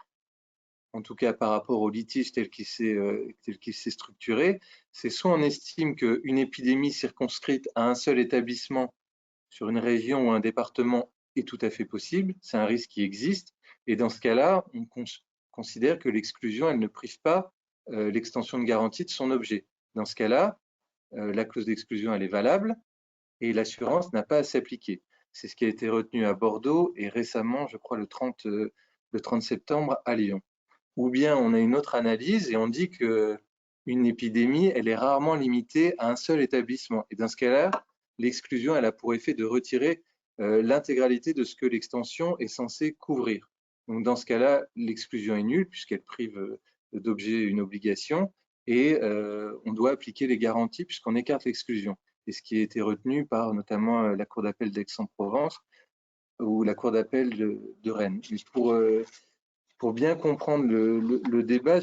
[SPEAKER 4] en tout cas par rapport au litige tel qu'il s'est structuré. C'est soit on estime qu'une épidémie circonscrite à un seul établissement sur une région ou un département est tout à fait possible, c'est un risque qui existe, et dans ce cas-là, on considère que l'exclusion, elle ne prive pas l'extension de garantie de son objet. Dans ce cas-là, la clause d'exclusion, elle est valable, et l'assurance n'a pas à s'appliquer. C'est ce qui a été retenu à Bordeaux et récemment, je crois, le 30 septembre à Lyon. Ou bien on a une autre analyse et on dit qu'une épidémie, elle est rarement limitée à un seul établissement. Et dans ce cas-là, l'exclusion, elle a pour effet de retirer l'intégralité de ce que l'extension est censée couvrir. Donc dans ce cas-là, l'exclusion est nulle puisqu'elle prive d'objet une obligation et on doit appliquer les garanties puisqu'on écarte l'exclusion. Et ce qui a été retenu par notamment la Cour d'appel d'Aix-en-Provence ou la Cour d'appel de Rennes. Pour bien comprendre le débat,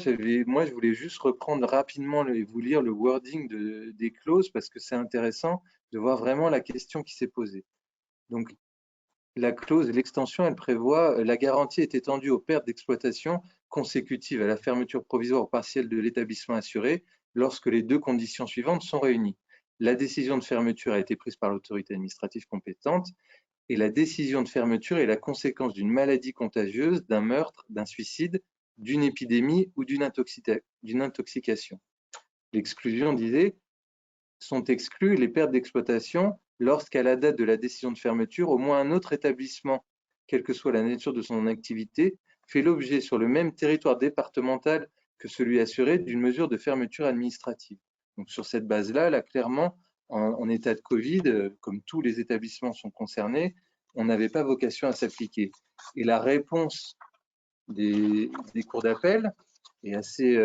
[SPEAKER 4] moi, je voulais juste reprendre rapidement et vous lire le wording des clauses parce que c'est intéressant de voir vraiment la question qui s'est posée. Donc, la clause, l'extension, elle prévoit la garantie est étendue aux pertes d'exploitation consécutives à la fermeture provisoire ou partielle de l'établissement assuré lorsque les deux conditions suivantes sont réunies. La décision de fermeture a été prise par l'autorité administrative compétente et la décision de fermeture est la conséquence d'une maladie contagieuse, d'un meurtre, d'un suicide, d'une épidémie ou d'une intoxication. L'exclusion disait sont exclues les pertes d'exploitation lorsqu'à la date de la décision de fermeture, au moins un autre établissement, quelle que soit la nature de son activité, fait l'objet sur le même territoire départemental que celui assuré d'une mesure de fermeture administrative. Donc sur cette base-là, là, clairement, en état de Covid, comme tous les établissements sont concernés, on n'avait pas vocation à s'appliquer. Et la réponse des cours d'appel est assez...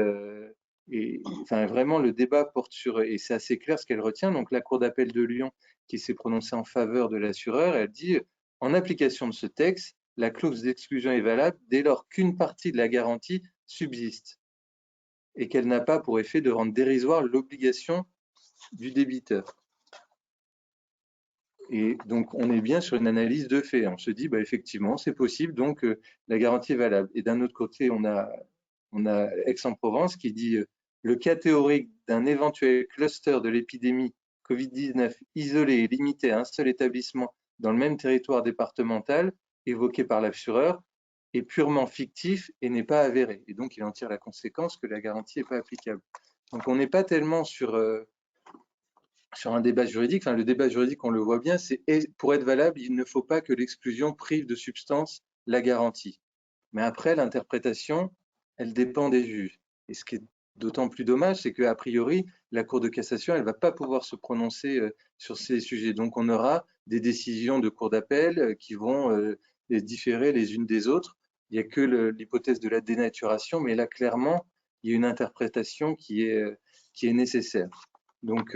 [SPEAKER 4] enfin, vraiment, le débat porte sur... Et c'est assez clair ce qu'elle retient. Donc la Cour d'appel de Lyon, qui s'est prononcée en faveur de l'assureur, elle dit « En application de ce texte, la clause d'exclusion est valable dès lors qu'une partie de la garantie subsiste et qu'elle n'a pas pour effet de rendre dérisoire l'obligation du débiteur. » Et donc, on est bien sur une analyse de fait. On se dit, bah, effectivement, c'est possible, donc la garantie est valable. Et d'un autre côté, on a Aix-en-Provence qui dit le cas théorique d'un éventuel cluster de l'épidémie Covid-19 isolé et limité à un seul établissement dans le même territoire départemental, évoqué par l'assureur, est purement fictif et n'est pas avéré. Et donc, il en tire la conséquence que la garantie n'est pas applicable. Donc, on n'est pas tellement sur un débat juridique. Enfin, le débat juridique, on le voit bien, c'est pour être valable, il ne faut pas que l'exclusion prive de substance la garantie. Mais après, l'interprétation, elle dépend des juges. Et ce qui est d'autant plus dommage, c'est qu'a priori, la Cour de cassation, elle ne va pas pouvoir se prononcer sur ces sujets. Donc, on aura des décisions de cour d'appel qui vont différer les unes des autres. Il n'y a que l'hypothèse de la dénaturation, mais là, clairement, il y a une interprétation qui est nécessaire. Donc,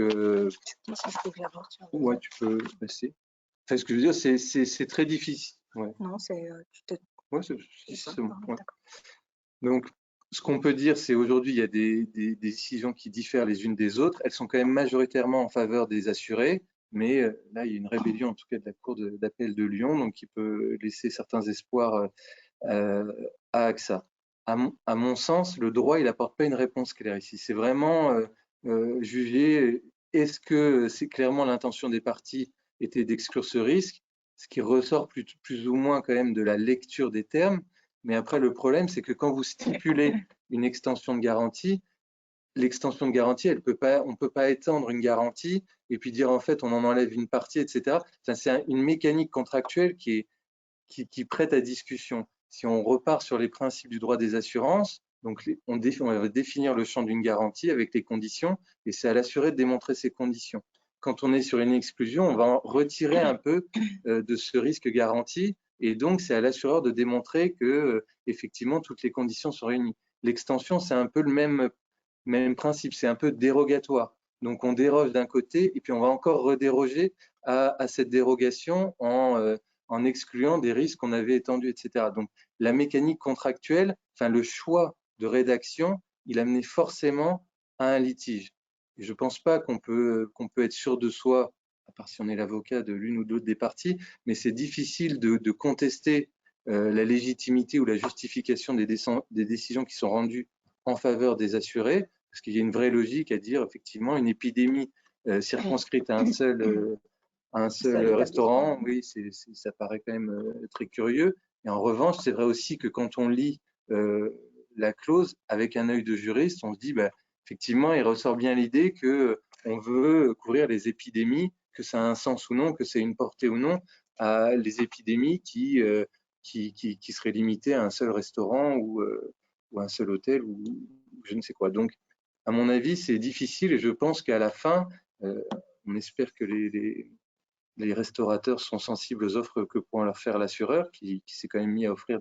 [SPEAKER 4] ouais, tu peux passer. Enfin, ce que je veux dire, c'est très difficile. Ouais.
[SPEAKER 2] Non, c'est...
[SPEAKER 4] Ouais, c'est bon. Ouais. Donc, ce qu'on peut dire, c'est aujourd'hui, il y a des décisions qui diffèrent les unes des autres. Elles sont quand même majoritairement en faveur des assurés, mais là, il y a une rébellion, en tout cas, de la Cour d'appel de Lyon, donc qui peut laisser certains espoirs à AXA. À mon sens, le droit, il n'apporte pas une réponse claire ici. C'est vraiment juger, est-ce que c'est clairement l'intention des parties était d'exclure ce risque, ce qui ressort plus ou moins quand même de la lecture des termes. Mais après, le problème, c'est que quand vous stipulez une extension de garantie, l'extension de garantie, on ne peut pas étendre une garantie et puis dire en fait on en enlève une partie, etc. Enfin, c'est une mécanique contractuelle qui prête à discussion. Si on repart sur les principes du droit des assurances, donc on va définir le champ d'une garantie avec les conditions et c'est à l'assuré de démontrer ces conditions. Quand on est sur une exclusion, on va retirer un peu de ce risque garanti et donc c'est à l'assureur de démontrer que effectivement toutes les conditions sont réunies. L'extension, c'est un peu le même principe, c'est un peu dérogatoire. Donc on déroge d'un côté et puis on va encore redéroger à cette dérogation en excluant des risques qu'on avait étendus, etc. Donc la mécanique contractuelle, enfin le choix de rédaction, il amenait forcément à un litige. Et je ne pense pas qu'on peut être sûr de soi, à part si on est l'avocat de l'une ou de l'autre des parties, mais c'est difficile de contester la légitimité ou la justification des décisions qui sont rendues en faveur des assurés, parce qu'il y a une vraie logique à dire effectivement une épidémie circonscrite à un seul restaurant, oui, ça paraît quand même très curieux. Et en revanche, c'est vrai aussi que quand on lit la clause avec un œil de juriste, on se dit, bah, effectivement, il ressort bien l'idée qu'on veut couvrir les épidémies, que ça a un sens ou non, que c'est une portée ou non, à les épidémies qui seraient limitées à un seul restaurant ou un seul hôtel ou je ne sais quoi. Donc, à mon avis, c'est difficile et je pense qu'à la fin, on espère que les restaurateurs sont sensibles aux offres que pourra leur faire l'assureur, qui s'est quand même mis à offrir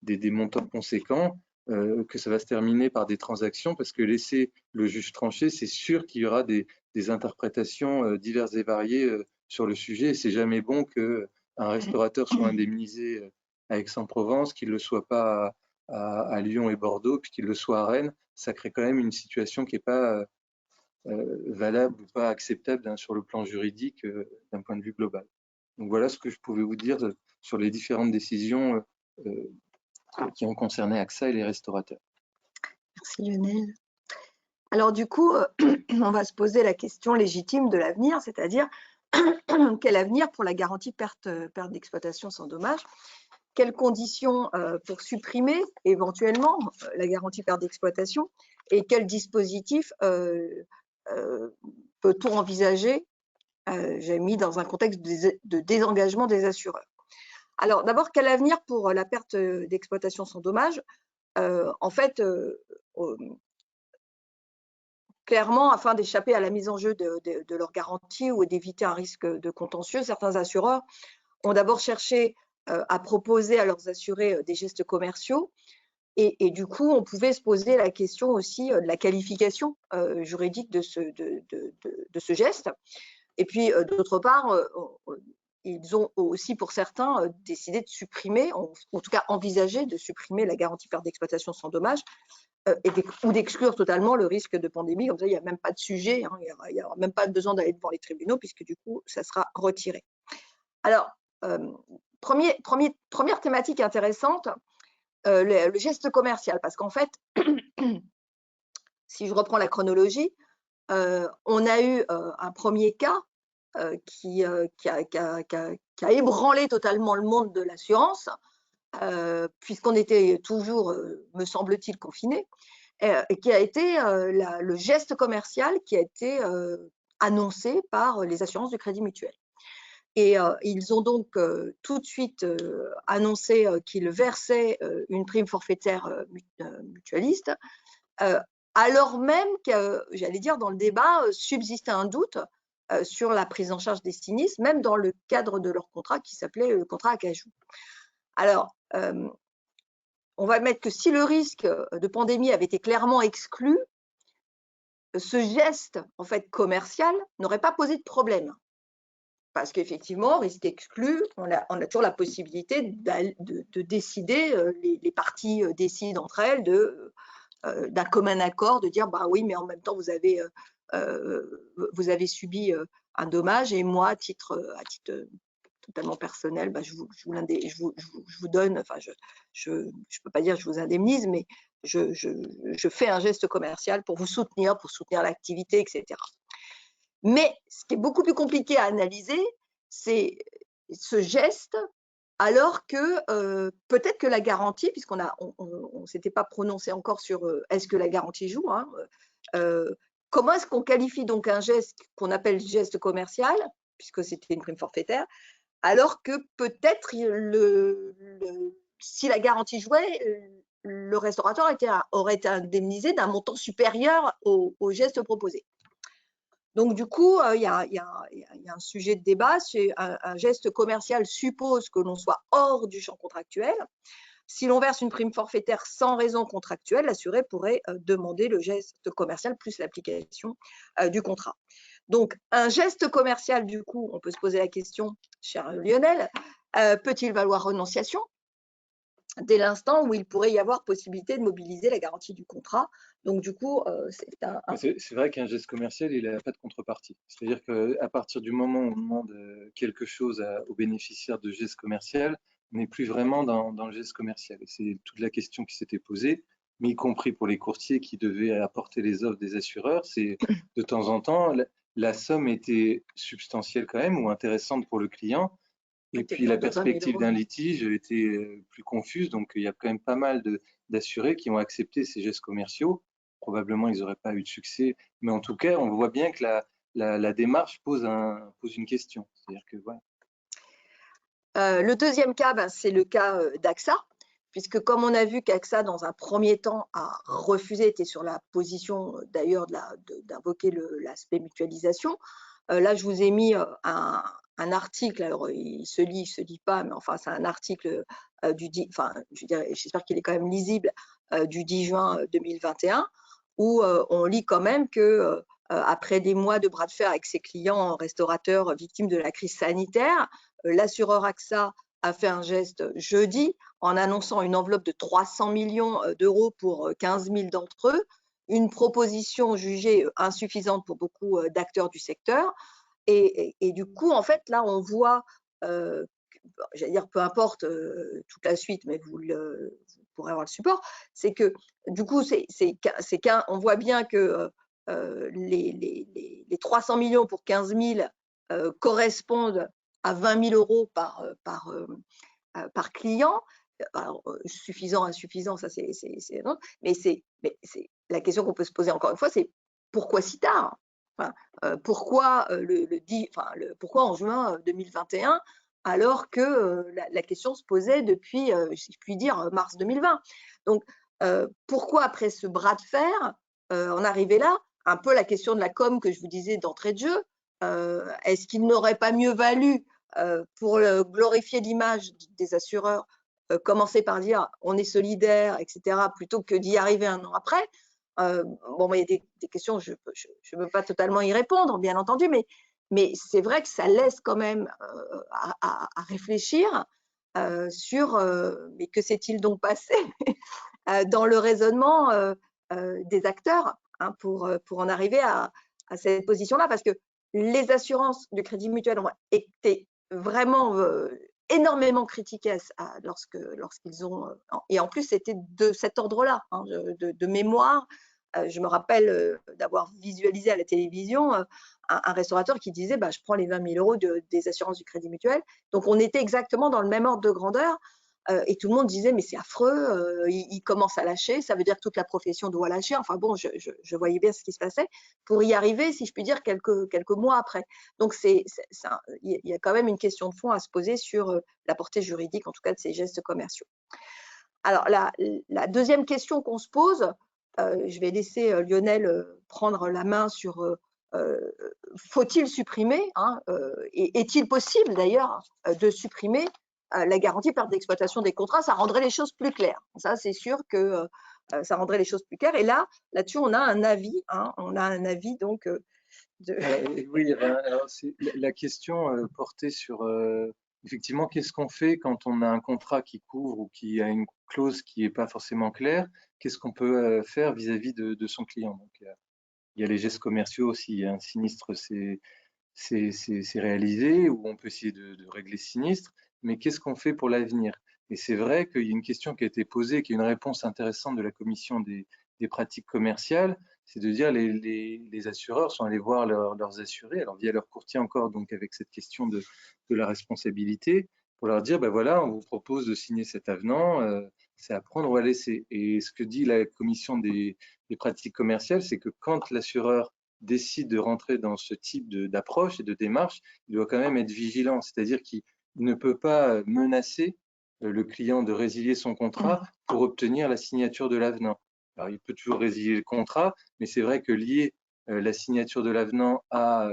[SPEAKER 4] des montants conséquents, que ça va se terminer par des transactions, parce que laisser le juge trancher, c'est sûr qu'il y aura des interprétations diverses et variées sur le sujet, et c'est jamais bon qu'un restaurateur soit indemnisé à Aix-en-Provence, qu'il ne le soit pas à Lyon et Bordeaux, puis qu'il le soit à Rennes. Ça crée quand même une situation qui n'est pas valable ou pas acceptable sur le plan juridique d'un point de vue global. Donc voilà ce que je pouvais vous dire sur les différentes décisions qui ont concerné AXA et les restaurateurs.
[SPEAKER 2] Merci Lionel. Alors du coup, on va se poser la question légitime de l'avenir, c'est-à-dire quel avenir pour la garantie perte d'exploitation sans dommage? Quelles conditions pour supprimer éventuellement la garantie perte d'exploitation et quel dispositif peut-on envisager, j'ai mis dans un contexte de désengagement des assureurs. Alors d'abord, quel avenir pour la perte d'exploitation sans dommage? En fait, clairement, afin d'échapper à la mise en jeu de leurs garanties ou d'éviter un risque de contentieux, certains assureurs ont d'abord cherché à proposer à leurs assurés des gestes commerciaux. Et du coup, on pouvait se poser la question aussi de la qualification juridique de ce geste. Et puis, d'autre part, ils ont aussi, pour certains, décidé de supprimer, en tout cas envisagé de supprimer la garantie perte d'exploitation sans dommage, ou d'exclure totalement le risque de pandémie. Comme ça, il n'y a même pas de sujet, hein, il n'y aura même pas besoin d'aller devant les tribunaux, puisque du coup, ça sera retiré. Alors, première thématique intéressante, le geste commercial, parce qu'en fait, si je reprends la chronologie, on a eu un premier cas qui a ébranlé totalement le monde de l'assurance, puisqu'on était toujours, me semble-t-il, confinés, et qui a été le geste commercial qui a été annoncé par les assurances du Crédit Mutuel. Et ils ont donc tout de suite annoncé qu'ils versaient une prime forfaitaire mutualiste, alors même que, j'allais dire, dans le débat, subsistait un doute sur la prise en charge des sinistres, même dans le cadre de leur contrat qui s'appelait le contrat à cajou. Alors, on va admettre que si le risque de pandémie avait été clairement exclu, ce geste en fait commercial n'aurait pas posé de problème. Parce qu'effectivement, risque exclu, on a toujours la possibilité de décider, les parties décident entre elles d'un commun accord, de dire bah oui, mais en même temps, vous avez subi un dommage et moi, à titre totalement personnel, bah, je vous donne, enfin, je ne peux pas dire que je vous indemnise, mais je fais un geste commercial pour vous soutenir, pour soutenir l'activité, etc. Mais ce qui est beaucoup plus compliqué à analyser, c'est ce geste, alors que peut-être que la garantie, puisqu'on ne s'était pas prononcé encore sur est-ce que la garantie joue, hein, comment est-ce qu'on qualifie donc un geste qu'on appelle geste commercial, puisque c'était une prime forfaitaire, alors que peut-être si la garantie jouait, le restaurateur aurait été indemnisé d'un montant supérieur au geste proposé. Donc, du coup, il y a un sujet de débat. Un geste commercial suppose que l'on soit hors du champ contractuel. Si l'on verse une prime forfaitaire sans raison contractuelle, l'assuré pourrait demander le geste commercial plus l'application du contrat. Donc, un geste commercial, du coup, on peut se poser la question, cher Lionel, peut-il valoir renonciation dès l'instant où il pourrait y avoir possibilité de mobiliser la garantie du contrat? Donc, du coup,
[SPEAKER 4] c'est vrai qu'un geste commercial, il n'a pas de contrepartie. C'est-à-dire qu'à partir du moment où on demande quelque chose au bénéficiaire de geste commercial, on n'est plus vraiment dans le geste commercial. Et c'est toute la question qui s'était posée, mais y compris pour les courtiers qui devaient apporter les offres des assureurs. C'est de temps en temps, la somme était substantielle quand même ou intéressante pour le client. Et puis la perspective d'un litige était plus confuse, donc il y a quand même pas mal d'assurés qui ont accepté ces gestes commerciaux. Probablement, ils n'auraient pas eu de succès, mais en tout cas, on voit bien que la démarche pose une question. C'est-à-dire que voilà.
[SPEAKER 2] Le deuxième cas, c'est le cas d'AXA, puisque comme on a vu qu'AXA, dans un premier temps, a refusé, était sur la position d'ailleurs d'invoquer l'aspect mutualisation. Là, je vous ai mis un article, alors il se lit pas, mais enfin c'est un article j'espère qu'il est quand même lisible, du 10 juin 2021, où on lit quand même que après des mois de bras de fer avec ses clients restaurateurs victimes de la crise sanitaire, l'assureur AXA a fait un geste jeudi en annonçant une enveloppe de 300 millions d'euros pour 15 000 d'entre eux, une proposition jugée insuffisante pour beaucoup d'acteurs du secteur. Et du coup, en fait, là, on voit, j'allais dire, peu importe toute la suite, mais vous pourrez avoir le support, c'est que du coup, on voit bien que les 300 millions pour 15 000 correspondent à 20 000 euros par client. Alors, suffisant, insuffisant, ça c'est autre. Mais la question qu'on peut se poser encore une fois, c'est pourquoi si tard? Pourquoi pourquoi en juin 2021 alors que la question se posait depuis, si je puis dire, mars 2020. Donc, pourquoi après ce bras de fer, en arriver là? Un peu la question de la com que je vous disais d'entrée de jeu. Est-ce qu'il n'aurait pas mieux valu, pour glorifier l'image des assureurs, commencer par dire on est solidaire, etc., plutôt que d'y arriver un an après? Bon, il y a des questions, je ne peux pas totalement y répondre, bien entendu, mais c'est vrai que ça laisse quand même à réfléchir sur mais que s'est-il donc passé dans le raisonnement des acteurs, hein, pour en arriver à cette position-là, parce que les assurances du Crédit Mutuel ont été vraiment énormément critiquées lorsqu'ils ont, et en plus c'était de cet ordre-là, hein, de mémoire. Je me rappelle d'avoir visualisé à la télévision un restaurateur qui disait je prends les 20 000 € des assurances du Crédit Mutuel. Donc on était exactement dans le même ordre de grandeur. Et tout le monde disait mais c'est affreux, il commence à lâcher, ça veut dire que toute la profession doit lâcher. Enfin bon, je voyais bien ce qui se passait pour y arriver, si je puis dire, quelques mois après. Donc il y a quand même une question de fond à se poser sur la portée juridique, en tout cas de ces gestes commerciaux. Alors la deuxième question qu'on se pose, je vais laisser Lionel prendre la main sur faut-il supprimer, hein, et est-il possible d'ailleurs de supprimer la garantie perte d'exploitation des contrats? Ça rendrait les choses plus claires. Ça, c'est sûr que ça rendrait les choses plus claires. Et là-dessus, on a un avis, hein, donc
[SPEAKER 4] Oui, alors la question portait sur effectivement qu'est-ce qu'on fait quand on a un contrat qui couvre ou qui a une clause qui n'est pas forcément claire, qu'est-ce qu'on peut faire vis-à-vis de son client. Donc, il y a les gestes commerciaux, si un sinistre c'est réalisé, ou on peut essayer de régler ce sinistre, mais qu'est-ce qu'on fait pour l'avenir? Et c'est vrai qu'il y a une question qui a été posée, qui est une réponse intéressante de la commission des pratiques commerciales, c'est de dire les assureurs sont allés voir leurs assurés, alors via leur courtier encore, donc avec cette question de la responsabilité, pour leur dire, voilà, on vous propose de signer cet avenant, c'est à prendre ou à laisser. Et ce que dit la commission des pratiques commerciales, c'est que quand l'assureur décide de rentrer dans ce type d'approche et de démarche, il doit quand même être vigilant, c'est-à-dire qu'il ne peut pas menacer le client de résilier son contrat pour obtenir la signature de l'avenant. Alors, il peut toujours résilier le contrat, mais c'est vrai que lier la signature de l'avenant à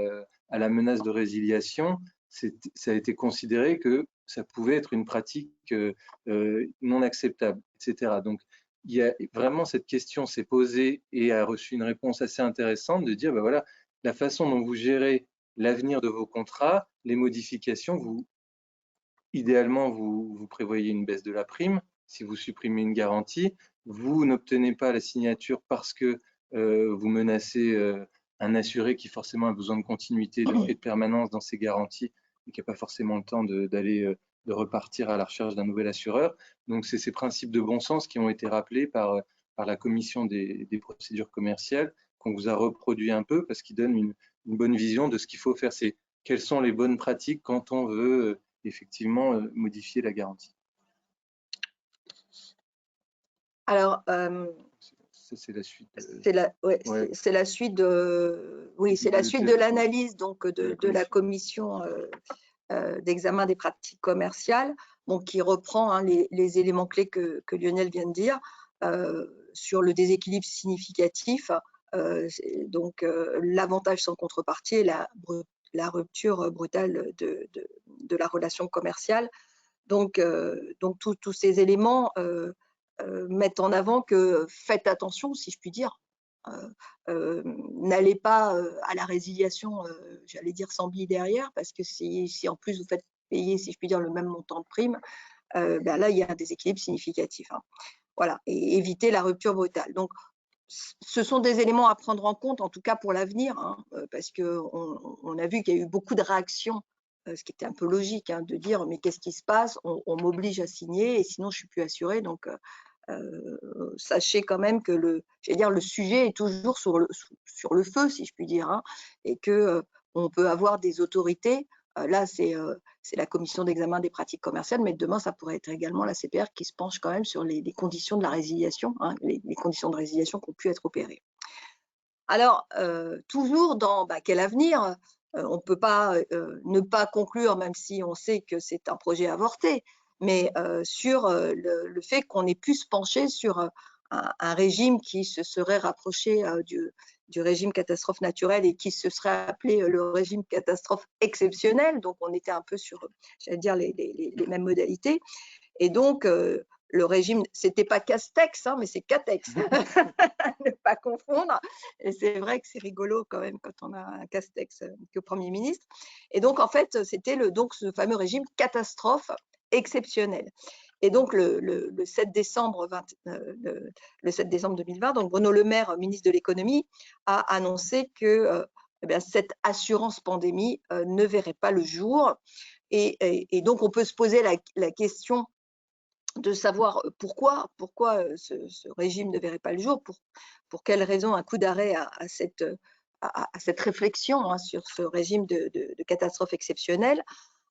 [SPEAKER 4] la menace de résiliation, ça a été considéré que ça pouvait être une pratique non acceptable, etc. Donc, il y a vraiment cette question s'est posée et a reçu une réponse assez intéressante de dire, voilà, la façon dont vous gérez l'avenir de vos contrats, les modifications, idéalement, vous prévoyez une baisse de la prime. Si vous supprimez une garantie, vous n'obtenez pas la signature parce que vous menacez un assuré qui forcément a besoin de continuité, de permanence dans ses garanties et qui n'a pas forcément le temps de repartir à la recherche d'un nouvel assureur. Donc, c'est ces principes de bon sens qui ont été rappelés par la commission des procédures commerciales qu'on vous a reproduit un peu parce qu'ils donnent une bonne vision de ce qu'il faut faire. C'est quelles sont les bonnes pratiques quand on veut effectivement modifier la garantie.
[SPEAKER 2] Alors,
[SPEAKER 4] c'est la suite.
[SPEAKER 2] C'est la suite de, oui, c'est la suite de l'analyse donc de la commission d'examen des pratiques commerciales, donc qui reprend les éléments clés que Lionel vient de dire sur le déséquilibre significatif, donc l'avantage sans contrepartie et la rupture brutale de la relation commerciale. Donc tous ces éléments mettent en avant que faites attention, si je puis dire. N'allez pas à la résiliation, j'allais dire sans bille derrière, parce que si en plus vous faites payer, si je puis dire, le même montant de prime, là il y a un déséquilibre significatif. Hein. Voilà, et éviter la rupture brutale. Donc ce sont des éléments à prendre en compte, en tout cas pour l'avenir, hein, parce qu'on a vu qu'il y a eu beaucoup de réactions, ce qui était un peu logique, hein, de dire mais qu'est-ce qui se passe, on m'oblige à signer et sinon je ne suis plus assurée. Donc sachez quand même que le sujet est toujours sur le feu, si je puis dire, hein, et que on peut avoir des autorités. Là, c'est la commission d'examen des pratiques commerciales, mais demain, ça pourrait être également la CPR qui se penche quand même sur les conditions de la résiliation, hein, les conditions de résiliation qui ont pu être opérées. Alors, toujours dans quel avenir, on ne peut pas ne pas conclure, même si on sait que c'est un projet avorté, mais sur le fait qu'on ait pu se pencher sur un régime qui se serait rapproché du régime catastrophe naturelle et qui se serait appelé le régime catastrophe exceptionnelle. Donc, on était un peu sur, j'allais dire, les mêmes modalités. Et donc, le régime, c'était pas Castex, hein, mais c'est Catex, ne pas confondre. Et c'est vrai que c'est rigolo quand même quand on a un Castex que Premier ministre. Et donc, en fait, c'était donc ce fameux régime catastrophe exceptionnel. Et donc, le 7 décembre 2020, donc Bruno Le Maire, ministre de l'économie, a annoncé que cette assurance pandémie ne verrait pas le jour. Et donc, on peut se poser la question de savoir pourquoi ce régime ne verrait pas le jour, pour quelles raisons, un coup d'arrêt à cette réflexion sur ce régime de catastrophe exceptionnelle.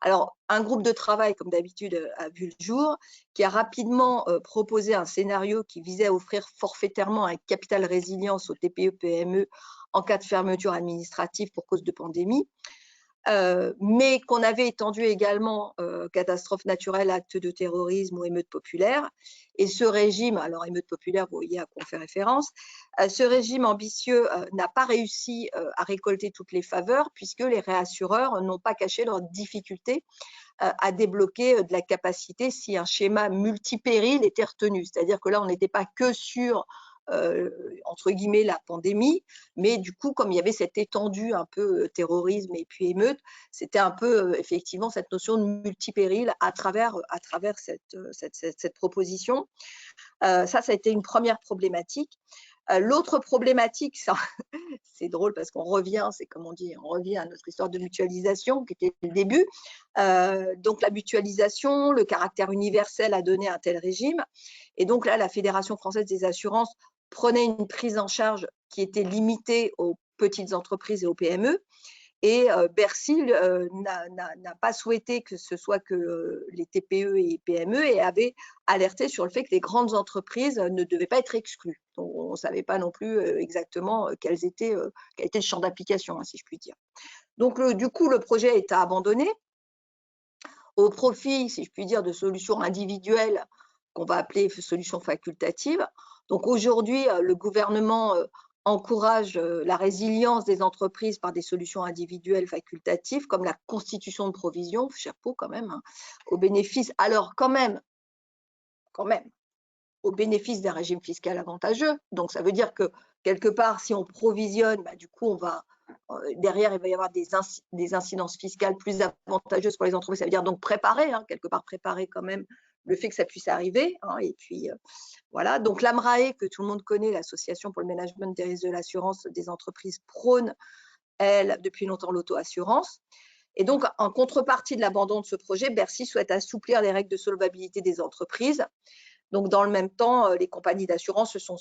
[SPEAKER 2] Alors, un groupe de travail, comme d'habitude, a vu le jour, qui a rapidement proposé un scénario qui visait à offrir forfaitairement un capital résilience aux TPE-PME en cas de fermeture administrative pour cause de pandémie. Mais qu'on avait étendu également catastrophes naturelles, actes de terrorisme ou émeutes populaires. Et ce régime, alors émeutes populaires, vous voyez à quoi on fait référence, ce régime ambitieux n'a pas réussi à récolter toutes les faveurs, puisque les réassureurs n'ont pas caché leur difficulté à débloquer de la capacité si un schéma multipéril était retenu. C'est-à-dire que là, on n'était pas que sur entre guillemets la pandémie, mais du coup, comme il y avait cette étendue un peu terrorisme et puis émeute, c'était un peu effectivement cette notion de multipéril à travers cette proposition. Ça a été une première problématique. L'autre problématique, c'est drôle parce qu'on revient, c'est comme on dit, on revient à notre histoire de mutualisation qui était le début. Donc la mutualisation, le caractère universel a donné un tel régime. Et donc là, la Fédération française des assurances prenait une prise en charge qui était limitée aux petites entreprises et aux PME. Et Bercy n'a pas souhaité que ce soit que les TPE et PME et avait alerté sur le fait que les grandes entreprises ne devaient pas être exclues. Donc, on ne savait pas non plus exactement quel était le champ d'application, hein, si je puis dire. Donc, du coup, le projet a été abandonné au profit, si je puis dire, de solutions individuelles qu'on va appeler solutions facultatives. Donc, aujourd'hui, le gouvernement encourage la résilience des entreprises par des solutions individuelles facultatives, comme la constitution de provisions, chapeau quand même, hein, au bénéfice, alors quand même, au bénéfice d'un régime fiscal avantageux. Donc, ça veut dire que, quelque part, si on provisionne, du coup, on va, derrière, il va y avoir des incidences fiscales plus avantageuses pour les entreprises. Ça veut dire donc préparer, hein, quelque part préparer quand même le fait que ça puisse arriver. Hein, et puis, voilà. Donc, l'AMRAE, que tout le monde connaît, l'Association pour le management des risques de l'assurance des entreprises, prône, elle, depuis longtemps, l'auto-assurance. Et donc, en contrepartie de l'abandon de ce projet, Bercy souhaite assouplir les règles de solvabilité des entreprises. Donc, dans le même temps, les compagnies d'assurance se sont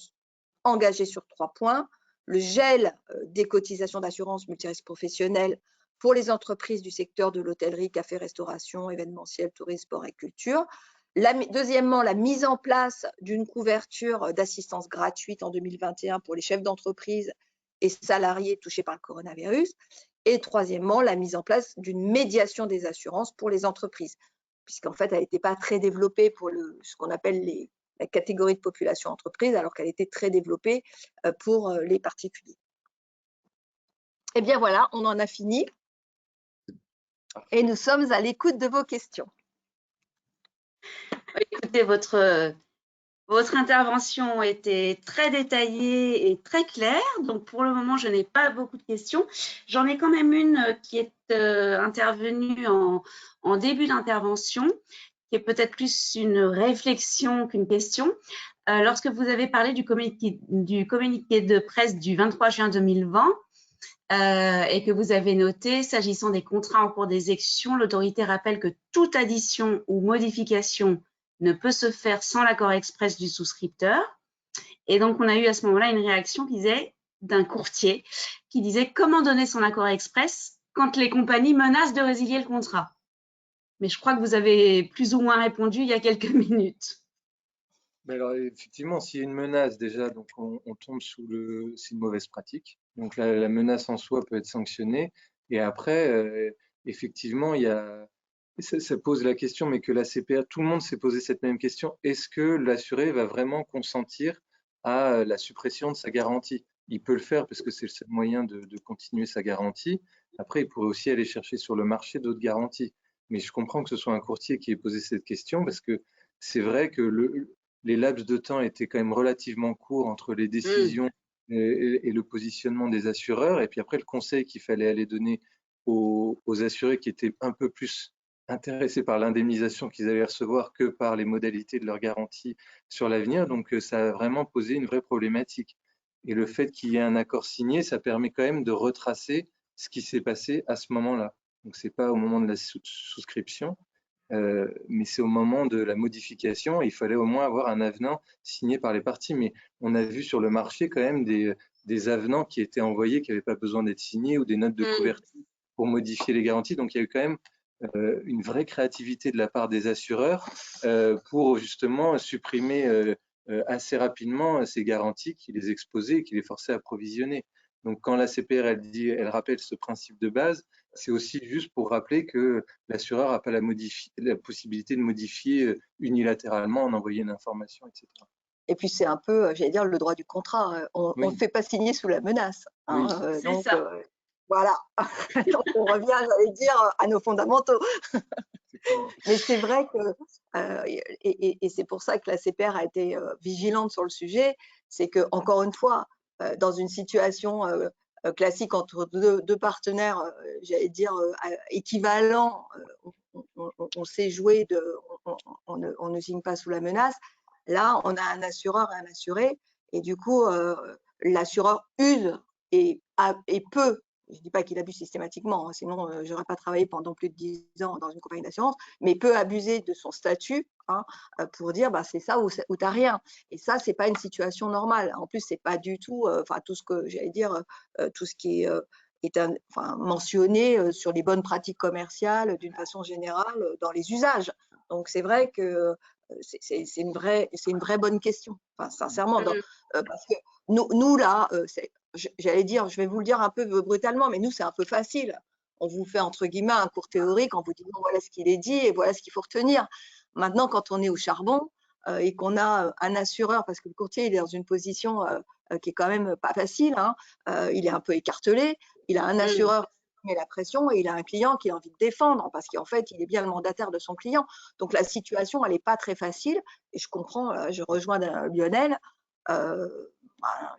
[SPEAKER 2] engagées sur 3 points. Le gel des cotisations d'assurance multirisque professionnelle pour les entreprises du secteur de l'hôtellerie, café, restauration, événementiel, tourisme, sport et culture. Deuxièmement, la mise en place d'une couverture d'assistance gratuite en 2021 pour les chefs d'entreprise et salariés touchés par le coronavirus. Et troisièmement, la mise en place d'une médiation des assurances pour les entreprises, puisqu'en fait, elle n'était pas très développée pour ce qu'on appelle la catégorie de population entreprise, alors qu'elle était très développée pour les particuliers. Eh bien voilà, on en a fini. Et nous sommes à l'écoute de vos questions.
[SPEAKER 1] Écoutez, votre intervention était très détaillée et très claire. Donc, pour le moment, je n'ai pas beaucoup de questions. J'en ai quand même une qui est intervenue en début d'intervention, qui est peut-être plus une réflexion qu'une question. Lorsque vous avez parlé du communiqué de presse du 23 juin 2020, et que vous avez noté, s'agissant des contrats en cours d'exécution, l'autorité rappelle que toute addition ou modification ne peut se faire sans l'accord express du souscripteur. Et donc, on a eu à ce moment-là une réaction d'un courtier qui disait comment donner son accord express quand les compagnies menacent de résilier le contrat. Mais je crois que vous avez plus ou moins répondu il y a quelques minutes.
[SPEAKER 4] Mais alors, effectivement, s'il y a une menace, déjà, donc on tombe c'est une mauvaise pratique. Donc, la menace en soi peut être sanctionnée. Et après, effectivement, ça pose la question, mais que la CPA, tout le monde s'est posé cette même question. Est-ce que l'assuré va vraiment consentir à la suppression de sa garantie. Il peut le faire parce que c'est le seul moyen de continuer sa garantie. Après, il pourrait aussi aller chercher sur le marché d'autres garanties. Mais je comprends que ce soit un courtier qui ait posé cette question parce que c'est vrai que les laps de temps étaient quand même relativement courts entre les décisions et le positionnement des assureurs. Et puis après, le conseil qu'il fallait aller donner aux assurés qui étaient un peu plus intéressés par l'indemnisation qu'ils allaient recevoir que par les modalités de leur garantie sur l'avenir. Donc, ça a vraiment posé une vraie problématique. Et le fait qu'il y ait un accord signé, ça permet quand même de retracer ce qui s'est passé à ce moment-là. Donc, ce n'est pas au moment de la souscription, mais c'est au moment de la modification. Il fallait au moins avoir un avenant signé par les parties. Mais on a vu sur le marché quand même des avenants qui étaient envoyés, qui n'avaient pas besoin d'être signés, ou des notes de couverture pour modifier les garanties. Donc, il y a eu quand même une vraie créativité de la part des assureurs pour justement supprimer assez rapidement ces garanties qui les exposaient et qui les forçaient à provisionner. Donc, quand la CPR elle rappelle ce principe de base, c'est aussi juste pour rappeler que l'assureur n'a pas la possibilité de modifier unilatéralement en envoyant une information, etc.
[SPEAKER 2] Et puis c'est un peu, j'allais dire, le droit du contrat. On ne fait pas signer sous la menace. Hein,
[SPEAKER 1] Oui,
[SPEAKER 2] donc
[SPEAKER 1] ça.
[SPEAKER 2] voilà. Donc on revient, j'allais dire, à nos fondamentaux. Mais c'est vrai que, et c'est pour ça que la CPR a été vigilante sur le sujet, c'est que encore une fois, dans une situation classique entre deux partenaires, j'allais dire équivalents, on sait jouer, on ne signe pas sous la menace. Là, on a un assureur et un assuré, et du coup, l'assureur use et peut. Je ne dis pas qu'il abuse systématiquement, hein, sinon je n'aurais pas travaillé pendant plus de 10 ans dans une compagnie d'assurance, mais peut abuser de son statut hein, pour dire bah, c'est ça ou tu n'as rien. Et ça, ce n'est pas une situation normale. En plus, ce n'est pas du tout, tout ce que j'allais dire, tout ce qui est mentionné sur les bonnes pratiques commerciales d'une façon générale dans les usages. Donc, c'est vrai que c'est une vraie bonne question, enfin, sincèrement, parce que nous là, j'allais dire, je vais vous le dire un peu brutalement, mais nous, c'est un peu facile. On vous fait, entre guillemets, un cours théorique, on vous dit, bon, voilà ce qu'il est dit et voilà ce qu'il faut retenir. Maintenant, quand on est au charbon et qu'on a un assureur, parce que le courtier, il est dans une position qui est quand même pas facile, hein, il est un peu écartelé, il a un assureur qui met la pression et il a un client qui a envie de défendre parce qu'en fait, il est bien le mandataire de son client. Donc, la situation, elle n'est pas très facile et je comprends, je rejoins Lionel,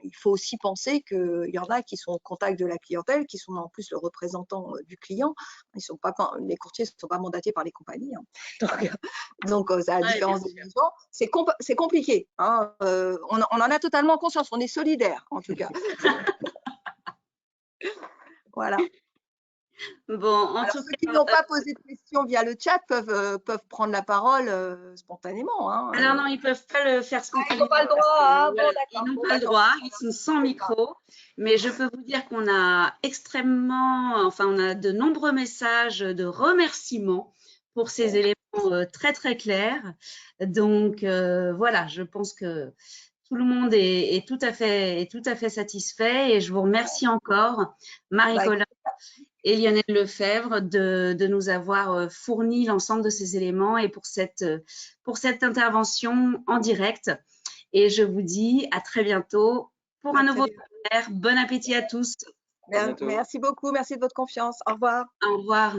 [SPEAKER 2] il faut aussi penser qu'il y en a qui sont au contact de la clientèle, qui sont en plus le représentant du client. Les courtiers ne sont pas mandatés par les compagnies. Hein. Donc c'est à la différence des gens. C'est compliqué. Hein. On en a totalement conscience. On est solidaires, en tout cas. Voilà.
[SPEAKER 1] Bon, en tout
[SPEAKER 2] ceux qui n'ont pas posé de questions via le chat peuvent prendre la parole spontanément. Hein.
[SPEAKER 1] Alors non, ils ne peuvent pas le faire spontanément.
[SPEAKER 2] Ils n'ont pas le droit.
[SPEAKER 1] Voilà, ils n'ont pas le droit, ils sont sans micro. Mais je peux vous dire qu'on a on a de nombreux messages de remerciements pour ces éléments très très clairs. Donc voilà, je pense que tout le monde est tout à fait satisfait et je vous remercie encore, Marie-Colin et Lionel Lefebvre, de nous avoir fourni l'ensemble de ces éléments et pour cette intervention en direct. Et je vous dis à très bientôt pour un nouveau webinaire. Bon appétit à tous.
[SPEAKER 2] Merci beaucoup, merci de votre confiance. Au revoir.
[SPEAKER 1] Au revoir.